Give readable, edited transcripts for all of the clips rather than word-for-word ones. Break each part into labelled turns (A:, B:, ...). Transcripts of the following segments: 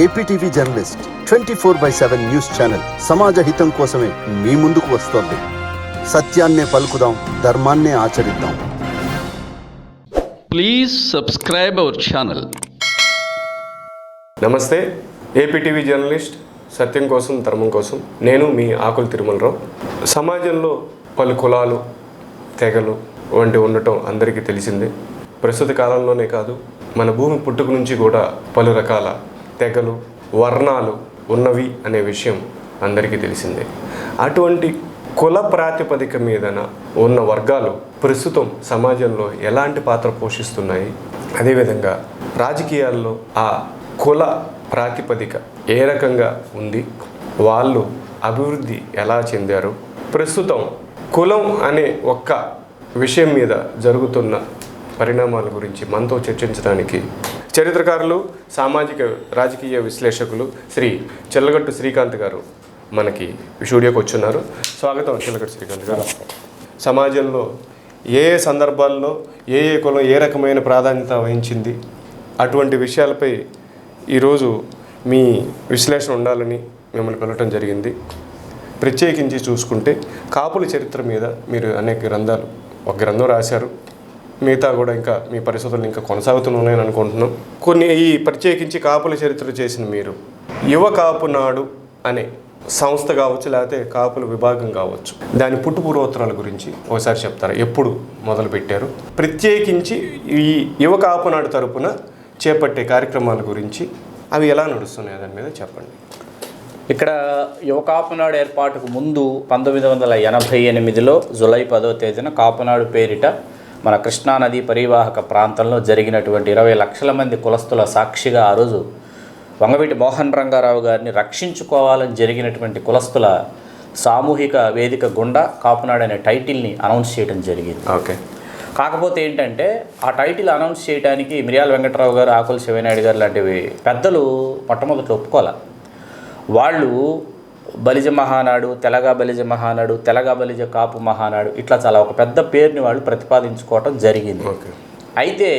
A: APTV journalist 24/7 news channel సమాజ హితం కోసమే మీ ముందుకు వస్తోంది. సత్యాన్నే పలుకుదాం, ధర్మాన్నే ఆచరిద్దాం.
B: Please subscribe our channel.
C: నమస్తే. ఏపీటీవీ జర్నలిస్ట్ సత్యం కోసం ధర్మం కోసం నేను మీ ఆకుల తిరుమలరావు. సమాజంలో పలు కులాలు, తెగలు వంటి ఉండటం అందరికీ తెలిసిందే. ప్రస్తుత కాలంలోనే కాదు, మన భూమి పుట్టుక నుంచి కూడా పలు రకాల తెగలు, వర్ణాలు ఉన్నవి అనే విషయం అందరికీ తెలిసిందే. అటువంటి కుల ప్రాతిపదిక మీదన ఉన్న వర్గాలు ప్రస్తుతం సమాజంలో ఎలాంటి పాత్ర పోషిస్తున్నాయి, అదేవిధంగా రాజకీయాల్లో ఆ కుల ప్రాతిపదిక ఏ రకంగా ఉంది, వాళ్ళు అభివృద్ధి ఎలా చెందారు, ప్రస్తుతం కులం అనే ఒక్క విషయం మీద జరుగుతున్న పరిణామాల గురించి మనతో చర్చించడానికి చరిత్రకారులు, సామాజిక రాజకీయ విశ్లేషకులు శ్రీ చెల్లగట్టు శ్రీకాంత్ గారు మనకి స్టూడియోకి వచ్చున్నారు. స్వాగతం చెల్లగట్టు శ్రీకాంత్ గారు. సమాజంలో ఏ ఏ సందర్భాల్లో ఏ ఏ కులం ఏ రకమైన ప్రాధాన్యత వహించింది, అటువంటి విషయాలపై ఈరోజు మీ విశ్లేషణ ఉండాలని మిమ్మల్ని పిలవటం జరిగింది. ప్రత్యేకించి చూసుకుంటే కాపుల చరిత్ర మీద మీరు అనేక గ్రంథాలు, ఒక గ్రంథం రాశారు, మిగతా కూడా ఇంకా మీ పరిశోధనలు ఇంకా కొనసాగుతున్నాయని అనుకుంటున్నాం. కొన్ని ఈ ప్రత్యేకించి కాపుల చరిత్ర చేసిన మీరు యువ కాపు నాడు అనే సంస్థ కావచ్చు, లేకపోతే కాపుల విభాగం కావచ్చు, దాని పుట్టుపూర్వోత్తరాల గురించి ఒకసారి చెప్తారా? ఎప్పుడు మొదలు పెట్టారు? ప్రత్యేకించి ఈ యువ కాపు నాడు తరపున చేపట్టే కార్యక్రమాల గురించి అవి ఎలా నడుస్తున్నాయి దాని మీద చెప్పండి.
D: ఇక్కడ యువ కాపునాడు ఏర్పాటుకు ముందు 1988లో జూలై 10వ తేదీన కాపునాడు పేరిట మన కృష్ణానది పరివాహక ప్రాంతంలో జరిగినటువంటి 20 లక్షల మంది కులస్తుల సాక్షిగా ఆ రోజు వంగవీటి మోహన్ రంగారావు గారిని రక్షించుకోవాలని జరిగినటువంటి కులస్తుల సామూహిక వేదిక గుండా కాపునాడు అనే టైటిల్ని అనౌన్స్ చేయడం జరిగింది.
C: ఓకే.
D: కాకపోతే ఏంటంటే ఆ టైటిల్ అనౌన్స్ చేయడానికి మిరియాల వెంకట్రావు గారు, ఆకుల శివనాయుడు గారు లాంటివి పెద్దలు మొట్టమొదటి ఒప్పుకోవాలి. వాళ్ళు బలిజ మహానాడు, తెలగ బలిజ మహానాడు, తెలగ బలిజ కాపు మహానాడు, ఇట్లా చాలా ఒక పెద్ద పేరుని వాళ్ళు ప్రతిపాదించుకోవటం జరిగింది. అయితే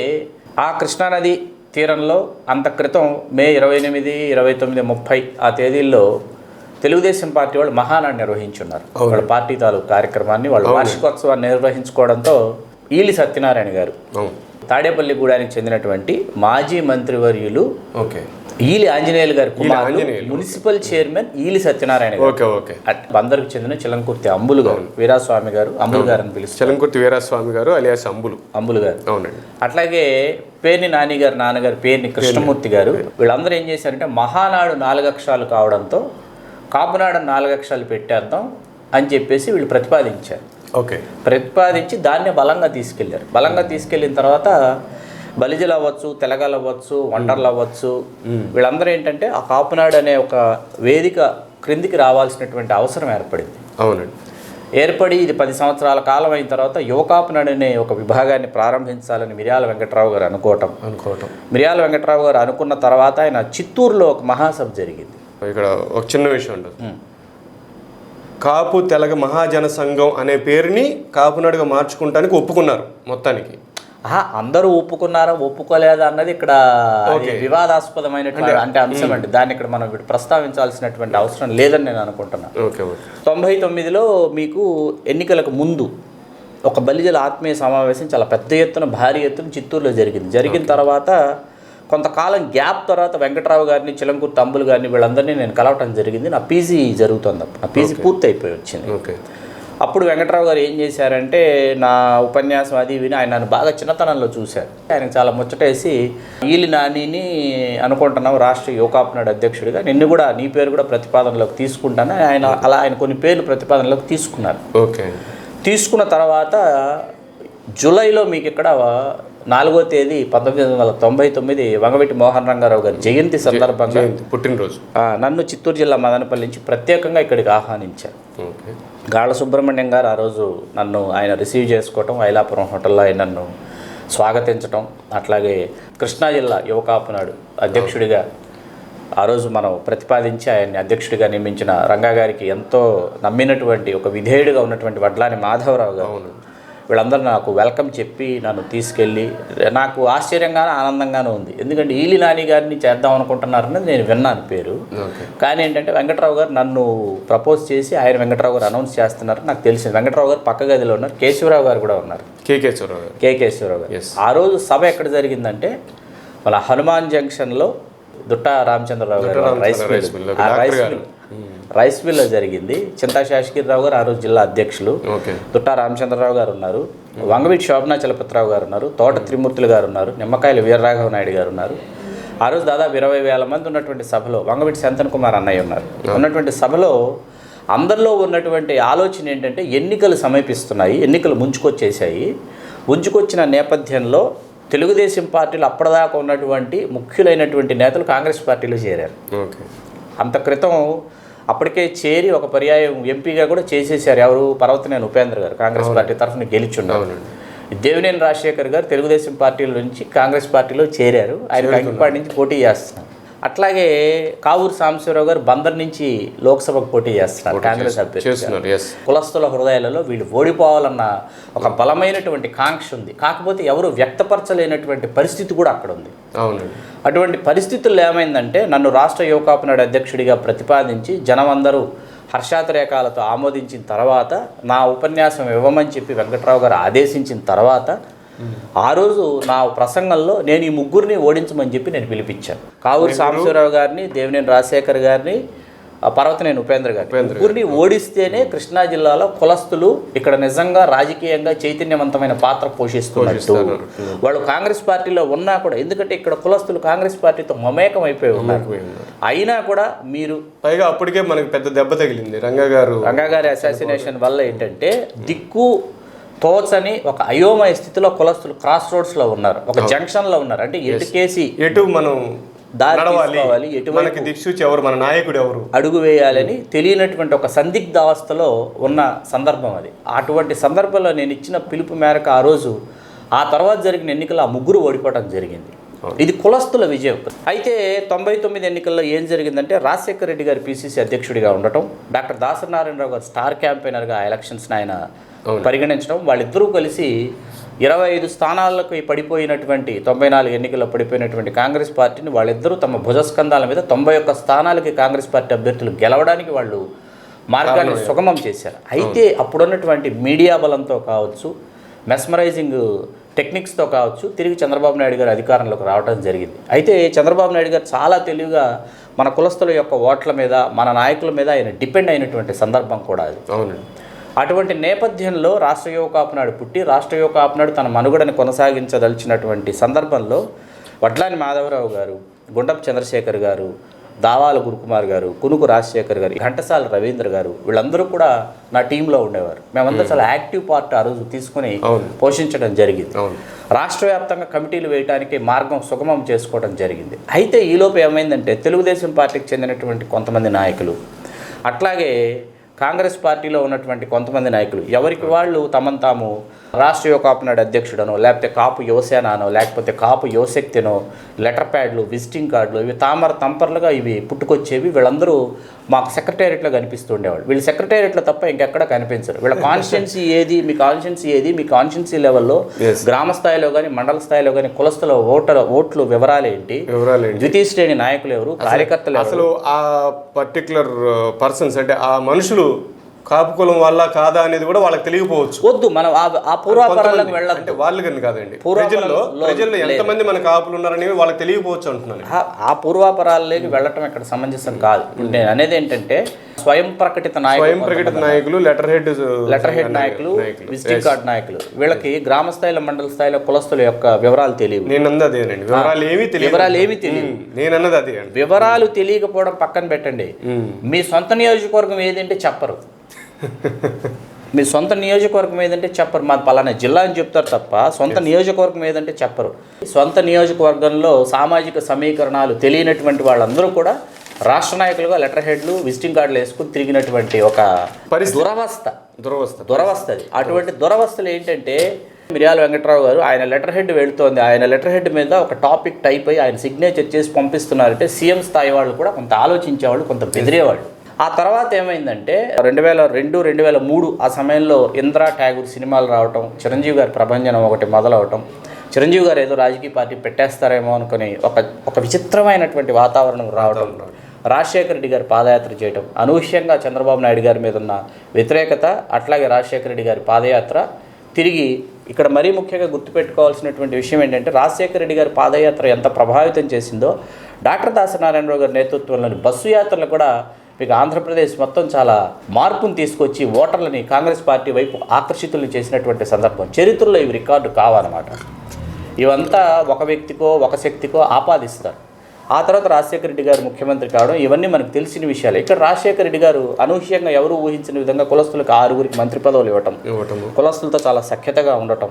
D: ఆ కృష్ణానది తీరంలో అంత క్రితం మే 28, 29, 30 ఆ తేదీల్లో తెలుగుదేశం పార్టీ వాళ్ళు మహానాడు నిర్వహించున్నారు. వాళ్ళ పార్టీ తాలూకు కార్యక్రమాన్ని వాళ్ళు వార్షికోత్సవాన్ని నిర్వహించుకోవడంతో ఈలి సత్యనారాయణ గారు, తాడేపల్లిగూడానికి చెందినటువంటి మాజీ మంత్రివర్యులు ఈలి ఆంజనేయులు గారి కుమారుడు, మున్సిపల్ చైర్మన్ ఈలి సత్యనారాయణ గారు, బందరుకు చెందిన చిలంకుర్తి అంబులు గారు, వీరాస్వామి గారు, అంబులు గారు అని పిలుస్తారు.
C: చిలంకుర్తి వీరాస్వామి గారు అలియాస్ అంబులు గారు. అవునండి.
D: అట్లాగే పేర్ని నాని గారు నాన్నగారు పేర్ని కృష్ణమూర్తి గారు. వీళ్ళందరూ ఏం చేశారంటే మహానాడు 4 అక్షరాలు కావడంతో కాపునాడు 4 అక్షరాలు పెట్టేద్దాం అని చెప్పేసి వీళ్ళు ప్రతిపాదించారు. ప్రతిపాదించి దాన్ని బలంగా తీసుకెళ్లారు. బలంగా తీసుకెళ్ళిన తర్వాత బలిజలు అవ్వచ్చు, తెలగలు అవ్వచ్చు, వండర్లు అవ్వచ్చు, వీళ్ళందరూ ఏంటంటే ఆ కాపునాడు అనే ఒక వేదిక క్రిందికి రావాల్సినటువంటి అవసరం ఏర్పడింది.
C: అవునండి.
D: ఏర్పడి ఇది 10 సంవత్సరాల కాలం అయిన తర్వాత యువ కాపునాడు అనే ఒక విభాగాన్ని ప్రారంభించాలని మిరియాల వెంకట్రావు గారు అనుకోవటం. మిరియాల వెంకట్రావు గారు అనుకున్న తర్వాత ఆయన చిత్తూరులో ఒక మహాసభ జరిగింది.
C: ఇక్కడ ఒక చిన్న విషయం ఉండదు. కాపు తెలగ మహాజన సంఘం అనే పేరుని కాపునాడుగా మార్చుకుంటానికి ఒప్పుకున్నారు మొత్తానికి.
D: అందరూ ఒప్పుకున్నారా ఒప్పుకోలేదా అన్నది ఇక్కడ వివాదాస్పదమైనటువంటి అంటే అంశం అండి. దాన్ని ఇక్కడ మనం ప్రస్తావించాల్సినటువంటి అవసరం లేదని నేను అనుకుంటున్నాను. 99లో మీకు ఎన్నికలకు ముందు ఒక బలిజల ఆత్మీయ సమావేశం చాలా పెద్ద ఎత్తున, భారీ ఎత్తున చిత్తూరులో జరిగింది. జరిగిన తర్వాత కొంతకాలం గ్యాప్ తర్వాత వెంకట్రావు గారిని, చిలంకుర్తి అంబులు గారిని వీళ్ళందరినీ నేను కలవటం జరిగింది. నా పీజీ జరుగుతుంది. నా పీజీ పూర్తి అయిపోయి వచ్చింది. అప్పుడు వెంకట్రావు గారు ఏం చేశారంటే నా ఉపన్యాసం అది విని ఆయన నన్ను బాగా చిన్నతనంలో చూశారు. ఆయనకు చాలా ముచ్చటేసి ఈలి నానిని అనుకుంటున్నాం రాష్ట్ర యువ కాపునాడు అధ్యక్షుడిగా, నిన్ను కూడా నీ పేరు కూడా ప్రతిపాదనలోకి తీసుకుంటాను. ఆయన కొన్ని పేర్లు ప్రతిపాదనలోకి తీసుకున్నారు. తీసుకున్న తర్వాత జూలైలో మీకు ఇక్కడ 4వ తేదీ 1999 వంగవీటి మోహన్ రంగారావు గారి జయంతి సందర్భంగా
C: పుట్టినరోజు
D: నన్ను చిత్తూరు జిల్లా మదనపల్లి నుంచి ప్రత్యేకంగా ఇక్కడికి ఆహ్వానించారు. గాళ్ళ సుబ్రహ్మణ్యం గారు ఆ రోజు నన్ను ఆయన రిసీవ్ చేసుకోవటం, ఐలాపురం హోటల్లో ఆయన నన్ను స్వాగతించటం, అట్లాగే కృష్ణా జిల్లా యువ కాపునాడు అధ్యక్షుడిగా ఆ రోజు మనం ప్రతిపాదించి ఆయన్ని అధ్యక్షుడిగా నియమించిన రంగా గారికి ఎంతో నమ్మినటువంటి ఒక విధేయుడిగా ఉన్నటువంటి వడ్లాని మాధవరావు గారు వీళ్ళందరూ నాకు వెల్కమ్ చెప్పి నన్ను తీసుకెళ్ళి నాకు ఆశ్చర్యంగానే ఆనందంగానే ఉంది. ఎందుకంటే ఈలి నాని గారిని చేద్దాం అనుకుంటున్నారని నేను విన్నాను పేరు. కానీ ఏంటంటే వెంకట్రావు గారు నన్ను ప్రపోజ్ చేసి ఆయన వెంకట్రావు గారు అనౌన్స్ చేస్తున్నారు నాకు తెలిసింది. వెంకట్రావు గారు పక్క గదిలో ఉన్నారు, కేశవరావు గారు కూడా ఉన్నారు, కేశవరావు గారు. ఆ రోజు సభ ఎక్కడ జరిగిందంటే వాళ్ళ హనుమాన్ జంక్షన్లో దుట్టా రామచంద్రరావు గారు రైస్ మిల్లో జరిగింది. చింతా శాసగిరిరావు గారు ఆ రోజు జిల్లా అధ్యక్షులు, దుట్టా రామచంద్రరావు గారు ఉన్నారు, వంగవీటి శోభనా చలపతిరావు గారు ఉన్నారు, తోట త్రిమూర్తులు గారు ఉన్నారు, నిమ్మకాయల వీరరాఘవ నాయుడు గారు ఉన్నారు. ఆ రోజు దాదాపు 20,000 మంది ఉన్నటువంటి సభలో వంగవీటి శంతన్ కుమార్ అన్నయ్య ఉన్నారు. ఉన్నటువంటి సభలో అందరిలో ఉన్నటువంటి ఆలోచన ఏంటంటే ఎన్నికలు సమీపిస్తున్నాయి, ఎన్నికలు ముంచుకొచ్చేసాయి. ముంచుకొచ్చిన నేపథ్యంలో తెలుగుదేశం పార్టీలో అప్పటిదాకా ఉన్నటువంటి ముఖ్యులైనటువంటి నేతలు కాంగ్రెస్ పార్టీలో చేరారు. అంత క్రితం అప్పటికే చేరి ఒక పర్యాయం ఎంపీగా కూడా చేసేసారు. ఎవరు? పర్వతనేని ఉపేంద్ర గారు కాంగ్రెస్ పార్టీ తరఫున గెలిచున్నారు. దేవినేని రాజశేఖర్ గారు తెలుగుదేశం పార్టీల నుంచి కాంగ్రెస్ పార్టీలో చేరారు. ఆయన కంకిపాడు నుంచి పోటీ చేస్తున్నారు. అట్లాగే కావూరు సాంబశివరావు గారు బందర్ నుంచి లోక్సభకు పోటీ చేస్తున్నారు కాంగ్రెస్ అభ్యర్థి. కులస్తుల హృదయాలలో వీళ్ళు ఓడిపోవాలన్న ఒక బలమైనటువంటి కాంక్ష ఉంది. కాకపోతే ఎవరు వ్యక్తపరచలేనటువంటి పరిస్థితి కూడా అక్కడ ఉంది. అటువంటి పరిస్థితుల్లో ఏమైందంటే నన్ను రాష్ట్ర యువకాపునాడు అధ్యక్షుడిగా ప్రతిపాదించి జనమందరూ హర్షాతిరేకాలతో ఆమోదించిన తర్వాత నా ఉపన్యాసం ఇవ్వమని చెప్పి వెంకట్రావు గారు ఆదేశించిన తర్వాత ఆ రోజు నా ప్రసంగంలో నేను ఈ ముగ్గురిని ఓడించమని చెప్పి నేను పిలిపించాను. కావూరు సాంబశివరావు గారిని, దేవినేని రాజశేఖర్ గారిని, పర్వతనేని ఉపేంద్ర గారు ముగ్గురిని ఓడిస్తేనే కృష్ణా జిల్లాలో కులస్తులు ఇక్కడ నిజంగా రాజకీయంగా చైతన్యవంతమైన పాత్ర పోషిస్తున్నట్టు. వాళ్ళు కాంగ్రెస్ పార్టీలో ఉన్నా కూడా, ఎందుకంటే ఇక్కడ కులస్తులు కాంగ్రెస్ పార్టీతో మమేకం అయిపోయి ఉన్నారు. అయినా కూడా మీరు
C: పైగా అప్పటికే మనకి పెద్ద దెబ్బ తగిలింది రంగా గారి అసాసినేషన్ వల్ల. ఏంటంటే దిక్కు తోచని ఒక అయోమయ స్థితిలో కులస్తులు క్రాస్ రోడ్స్లో ఉన్నారు, ఒక జంక్షన్లో ఉన్నారు. అంటే ఎటు మనం దారి ఎటువంటి దిక్సూచి ఎవరు, మన నాయకుడు ఎవరు, అడుగు వేయాలని తెలియనటువంటి ఒక సందిగ్ధ అవస్థలో ఉన్న సందర్భం అది. అటువంటి సందర్భంలో నేను ఇచ్చిన పిలుపు మేరకు ఆ రోజు ఆ తర్వాత జరిగిన ఎన్నికల్లో ఆ ముగ్గురు ఓడిపోవడం జరిగింది. ఇది కులస్తుల విజయం. అయితే 99 ఎన్నికల్లో ఏం జరిగిందంటే రాజశేఖర రెడ్డి గారు పిసిసి అధ్యక్షుడిగా ఉండటం, డాక్టర్ దాసరి నారాయణరావు గారు స్టార్ క్యాంపెయినర్గా ఆ ఎలక్షన్స్ని ఆయన పరిగణించడం, వాళ్ళిద్దరూ కలిసి 25 స్థానాలకు పడిపోయినటువంటి 94 ఎన్నికల్లో పడిపోయినటువంటి కాంగ్రెస్ పార్టీని వాళ్ళిద్దరూ తమ భుజస్కంధాల మీద 91 స్థానాలకి కాంగ్రెస్ పార్టీ అభ్యర్థులు గెలవడానికి వాళ్ళు మార్గాన్ని సుగమం చేశారు. అయితే అప్పుడున్నటువంటి మీడియా బలంతో కావచ్చు, మెస్మరైజింగ్ టెక్నిక్స్తో కావచ్చు, తిరిగి చంద్రబాబు నాయుడు గారు అధికారంలోకి రావడం జరిగింది. అయితే చంద్రబాబు నాయుడు గారు చాలా తెలివిగా మన కులస్తుల యొక్క ఓట్ల మీద, మన నాయకుల మీద ఆయన డిపెండ్ అయినటువంటి సందర్భం కూడా అది. అటువంటి నేపథ్యంలో రాష్ట్ర యువ కాపునాడు పుట్టి, రాష్ట్ర యువ కాపునాడు తన మనుగడని కొనసాగించదలిచినటువంటి సందర్భంలో వడ్లాని మాధవరావు గారు, గుండపు చంద్రశేఖర్ గారు, దావాల గురుకుమార్ గారు, కునుకు రాజశేఖర్ గారు, ఘంటసాల రవీంద్ర గారు, వీళ్ళందరూ కూడా నా టీంలో ఉండేవారు. మేమందరూ చాలా యాక్టివ్ పార్ట్ ఆ రోజు తీసుకుని పోషించడం జరిగింది. రాష్ట్ర వ్యాప్తంగా కమిటీలు వేయడానికి మార్గం సుగమం చేసుకోవడం జరిగింది. అయితే ఈలోపు ఏమైందంటే తెలుగుదేశం పార్టీకి చెందినటువంటి కొంతమంది నాయకులు, అట్లాగే కాంగ్రెస్ పార్టీలో ఉన్నటువంటి కొంతమంది నాయకులు ఎవరికి వాళ్ళు తమను తాము రాష్ట్ర యువ కాపునాడు అధ్యక్షుడనో, లేకపోతే కాపు యువసేనో, లేకపోతే కాపు యువశక్తినో, లెటర్ ప్యాడ్లు, విజిటింగ్ కార్డులు, ఇవి తంపర్లుగా ఇవి పుట్టుకొచ్చేవి. వీళ్ళందరూ మాకు సెక్రటేరియట్లో కనిపిస్తూ ఉండేవాళ్ళు. వీళ్ళు సెక్రటేరియట్లో తప్ప ఇంకెక్కడ కనిపించరు. వీళ్ళ కాన్స్టిట్యున్సీ ఏది, మీ కాన్స్టిట్యున్సీ లెవెల్లో గ్రామ స్థాయిలో కానీ మండల స్థాయిలో కానీ కులస్తుల ఓట్లు వివరాలేంటి, ద్వితీయ శ్రేణి నాయకులు ఎవరు, కార్యకర్తలు, అసలు ఆ పర్టికులర్ పర్సన్స్ అంటే ఆ మనుషులు కాపు కులం వల్ల కాదా అనేది కూడా వాళ్ళకి తెలియకపోవచ్చు. వద్దు, మనం ఆ పూర్వాపరాలకు వెళ్ళాలంటే వాళ్ళు కానీ కాదండి, ప్రజల్లో ఎంతమంది మన కాపులు ఉన్నారని వాళ్ళకి తెలియకపోవచ్చు అంటున్నాను. ఆ పూర్వాపరాలకి వెళ్ళటం ఇక్కడ సమంజసం కాదు. నేను అనేది ఏంటంటే స్వయం ప్రకటిత నాయకులు, లెటర్ హెడ్ నాయకులు, విజిటింగ్ కార్డ్ నాయకులు, వీళ్ళకి గ్రామ స్థాయిలో మండల స్థాయిలో కులస్తుల యొక్క వివరాలు తెలియవు. వివరాలు ఏమీ తెలియదు. నేనన్నది అదే. వివరాలు తెలియకపోవడం పక్కన పెట్టండి, మీ సొంత నియోజకవర్గం ఏదంటే చెప్పరు. మీ సొంత నియోజకవర్గం ఏదంటే చెప్పరు. మాది పలానా జిల్లా అని చెప్తారు తప్ప సొంత నియోజకవర్గం ఏదంటే చెప్పరు. సొంత నియోజకవర్గంలో సామాజిక సమీకరణాలు తెలియనటువంటి వాళ్ళందరూ కూడా రాష్ట్ర నాయకులుగా లెటర్ హెడ్లు, విజిటింగ్ కార్డులు వేసుకుని తిరిగినటువంటి ఒక దురవస్థ. అటువంటి దురవస్థలు ఏంటంటే మిర్యాల వెంకట్రావు గారు ఆయన లెటర్ హెడ్ వెళుతోంది, ఆయన లెటర్ హెడ్ మీద ఒక టాపిక్ టైప్ అయ్యి ఆయన సిగ్నేచర్ చేసి పంపిస్తున్నారంటే సీఎం స్థాయి వాళ్ళు కూడా కొంత ఆలోచించేవాళ్ళు, కొంత బెదిరేవాళ్ళు.
D: ఆ తర్వాత ఏమైందంటే 2002, 2003 ఆ సమయంలో ఇందిరా ట్యాగూర్ సినిమాలు రావటం, చిరంజీవి గారి ప్రభంజనం ఒకటి మొదలవటం, చిరంజీవి గారు ఏదో రాజకీయ పార్టీ పెట్టేస్తారేమో అనుకుని ఒక విచిత్రమైనటువంటి వాతావరణం రావడం, రాజశేఖర రెడ్డి గారి పాదయాత్ర చేయటం, అనూహ్యంగా చంద్రబాబు నాయుడు గారి మీద ఉన్న వ్యతిరేకత, అట్లాగే రాజశేఖర రెడ్డి గారి పాదయాత్ర తిరిగి ఇక్కడ మరీ ముఖ్యంగా గుర్తుపెట్టుకోవాల్సినటువంటి విషయం ఏంటంటే రాజశేఖర రెడ్డి గారి పాదయాత్ర ఎంత ప్రభావితం చేసిందో డాక్టర్ దాసనారాయణరావు గారి నేతృత్వంలోని బస్సు యాత్రలు కూడా మీకు ఆంధ్రప్రదేశ్ మొత్తం చాలా మార్పును తీసుకొచ్చి ఓటర్లని కాంగ్రెస్ పార్టీ వైపు ఆకర్షితులు చేసినటువంటి సందర్భం. చరిత్రలో ఇవి రికార్డు కావన్నమాట. ఇవంతా ఒక వ్యక్తికో ఒక శక్తికో ఆపాదిస్తారు. ఆ తర్వాత రాజశేఖర రెడ్డి గారు ముఖ్యమంత్రి కావడం, ఇవన్నీ మనకు తెలిసిన విషయాలు. ఇక్కడ రాజశేఖర రెడ్డి గారు అనూహ్యంగా ఎవరు ఊహించిన విధంగా కులస్తులకు 6 మంత్రి పదవులు ఇవ్వటం, కులస్తులతో చాలా సఖ్యతగా ఉండటం,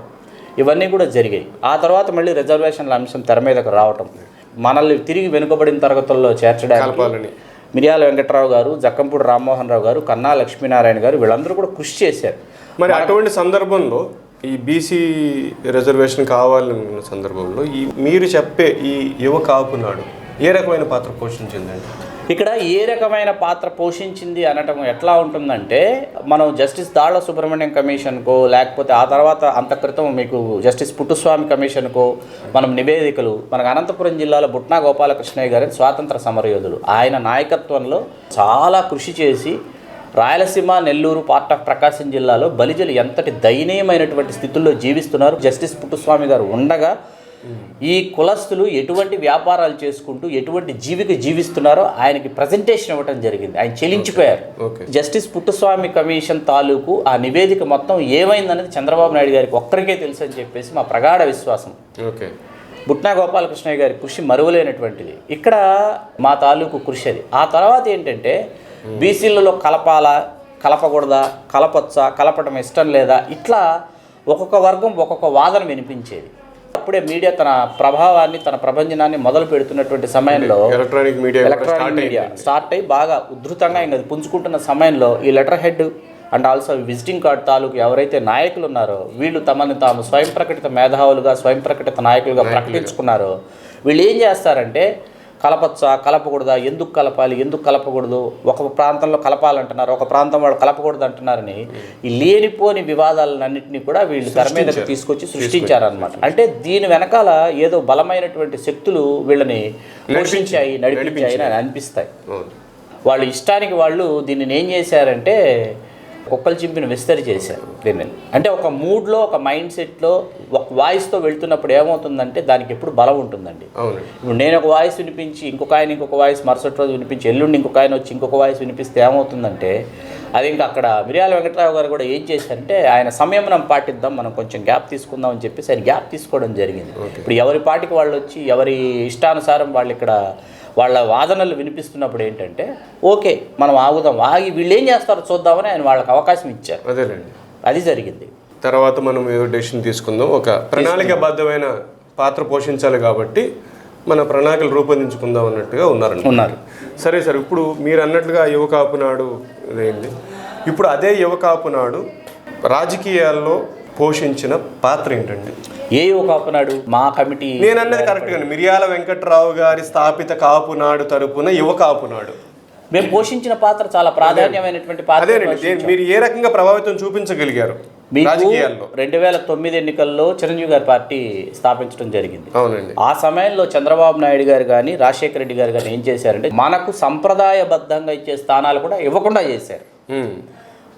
D: ఇవన్నీ కూడా జరిగాయి. ఆ తర్వాత మళ్ళీ రిజర్వేషన్ల అంశం తెర మీదకు రావటం, మనల్ని తిరిగి వెనుకబడిన తరగతుల్లో చేర్చడానికి మిర్యాల వెంకట్రావు గారు, జక్కంపూడి రామ్మోహన్ రావు గారు, కన్నా లక్ష్మీనారాయణ గారు వీళ్ళందరూ కూడా కృషి చేశారు.
C: మరి అటువంటి సందర్భంలో ఈ బీసీ రిజర్వేషన్ కావాలనుకున్న సందర్భంలో మీరు చెప్పే ఈ యువ కాపునాడు ఏ రకమైన పాత్ర పోషించిందండి?
D: ఇక్కడ ఏ రకమైన పాత్ర పోషించింది అనటం ఎట్లా ఉంటుందంటే, మనం జస్టిస్ దాళ్ల సుబ్రహ్మణ్యం కమిషన్కో లేకపోతే ఆ తర్వాత అంత క్రితం మీకు జస్టిస్ పుట్టుస్వామి కమిషన్కో మనం నివేదికలు, మనకు అనంతపురం జిల్లాలో బుట్నా గోపాలకృష్ణయ్య గారి స్వాతంత్ర సమరయోధులు, ఆయన నాయకత్వంలో చాలా కృషి చేసి రాయలసీమ, నెల్లూరు, పార్ట్ ఆఫ్ ప్రకాశం జిల్లాలో బలిజలు ఎంతటి దయనీయమైనటువంటి స్థితుల్లో జీవిస్తున్నారు. జస్టిస్ పుట్టుస్వామి గారు ఉండగా ఈ కులస్తులు ఎటువంటి వ్యాపారాలు చేసుకుంటూ ఎటువంటి జీవిక జీవిస్తున్నారో ఆయనకి ప్రజెంటేషన్ ఇవ్వడం జరిగింది. ఆయన చెల్లించిపోయారు. జస్టిస్ పుట్టుస్వామి కమిషన్ తాలూకు ఆ నివేదిక మొత్తం ఏమైందనేది చంద్రబాబు నాయుడు గారికి ఒక్కరికే తెలుసు అని చెప్పేసి మా ప్రగాఢ విశ్వాసం. బుట్నా గోపాలకృష్ణయ్య గారి కృషి మరువలేనటువంటిది. ఇక్కడ మా తాలూకు కృషి అది. ఆ తర్వాత ఏంటంటే బీసీలలో కలపాలా, కలపకూడదా, కలపచ్చా, కలపడం ఇష్టం లేదా, ఇట్లా ఒక్కొక్క వర్గం ఒక్కొక్క వాదన వినిపించేది. అప్పుడే మీడియా తన ప్రభావాన్ని, తన ప్రభంజనాన్ని మొదలు పెడుతున్నటువంటి సమయంలో ఎలక్ట్రానిక్ మీడియా స్టార్ట్ అయ్యి బాగా ఉధృతంగా ఇంకా పుంజుకుంటున్న సమయంలో ఈ letter head and also visiting card తాలూకు ఎవరైతే నాయకులు ఉన్నారో వీళ్ళు తమని తాము స్వయం ప్రకటిత మేధావులుగా, స్వయం ప్రకటిత నాయకులుగా ప్రకటించుకున్నారో వీళ్ళు ఏం చేస్తారంటే కలపచ్చా, కలపకూడదా, ఎందుకు కలపాలి, ఎందుకు కలపకూడదు, ఒక ప్రాంతంలో కలపాలంటున్నారు, ఒక ప్రాంతం వాళ్ళు కలపకూడదు అంటున్నారని ఈ లేనిపోని వివాదాలన్నింటినీ కూడా వీళ్ళు తెర మీదకి తీసుకొచ్చి సృష్టించారనమాట. అంటే దీని వెనకాల ఏదో బలమైనటువంటి శక్తులు వీళ్ళని పోషించాయి, నడిపించాయి అని అనిపిస్తాయి. వాళ్ళు ఇష్టానికి వాళ్ళు దీనిని ఏం చేశారంటే కుక్కలు చింపిన విస్తరి చేశారు దీన్ని. అంటే ఒక మూడ్లో, ఒక మైండ్ సెట్లో, ఒక వాయిస్తో వెళ్తున్నప్పుడు ఏమవుతుందంటే దానికి ఎప్పుడు బలం ఉంటుందండి. ఇప్పుడు నేను ఒక వాయిస్ వినిపించి ఇంకొక ఆయన ఇంకొక వాయిస్ మరుసటి రోజు వినిపించి ఎల్లుండి ఇంకొక ఆయన వచ్చి ఇంకొక వాయిస్ వినిపిస్తే ఏమవుతుందంటే అది ఇంకా అక్కడ మిర్యాల వెంకట్రావు గారు కూడా ఏం చేశారంటే ఆయన సంయమనం పాటిద్దాం, మనం కొంచెం గ్యాప్ తీసుకుందాం అని చెప్పేసి ఆయన గ్యాప్ తీసుకోవడం జరిగింది. ఇప్పుడు ఎవరి పాటికి వాళ్ళు వచ్చి ఎవరి ఇష్టానుసారం వాళ్ళు ఇక్కడ వాళ్ళ వాదనలు వినిపిస్తున్నప్పుడు ఏంటంటే ఓకే మనం ఆగుదాం, ఆగి వీళ్ళు ఏం చేస్తారో చూద్దామని ఆయన వాళ్ళకి అవకాశం ఇచ్చారు.
C: అదేనండి,
D: అది జరిగింది.
C: తర్వాత మనం ఏదో డెసిషన్ తీసుకుందాం, ఒక ప్రణాళికాబద్ధమైన పాత్ర పోషించాలి కాబట్టి మన ప్రణాళికలు రూపొందించుకుందాం అన్నట్టుగా ఉన్నారు. సరే సార్, ఇప్పుడు మీరు అన్నట్లుగా యువ కాపునాడు అయింది. ఇప్పుడు అదే యువ కాపునాడు రాజకీయాల్లో పోషించిన పాత్ర ఏంటండి?
D: ఏ యువ కాపునాడు? మా కమిటీ
C: నేను అన్నది కరెక్ట్గా మిర్యాల వెంకట్రావు గారి స్థాపిత కాపునాడు తరపున యువ కాపునాడు
D: మేము పోషించిన పాత్ర చాలా ప్రాధాన్యమైనటువంటి పాత్ర.
C: అదేనండి, మీరు ఏ రకంగా ప్రభావితం చూపించగలిగారు రాజకీయాల్లో?
D: 2009 ఎన్నికల్లో చిరంజీవి గారి పార్టీ స్థాపించడం జరిగింది.
C: అవునండి.
D: ఆ సమయంలో చంద్రబాబు నాయుడు గారు కానీ రాజశేఖర రెడ్డి గారు కానీ ఏం చేశారంటే మనకు సంప్రదాయబద్ధంగా ఇచ్చే స్థానాలు కూడా ఇవ్వకుండా చేశారు.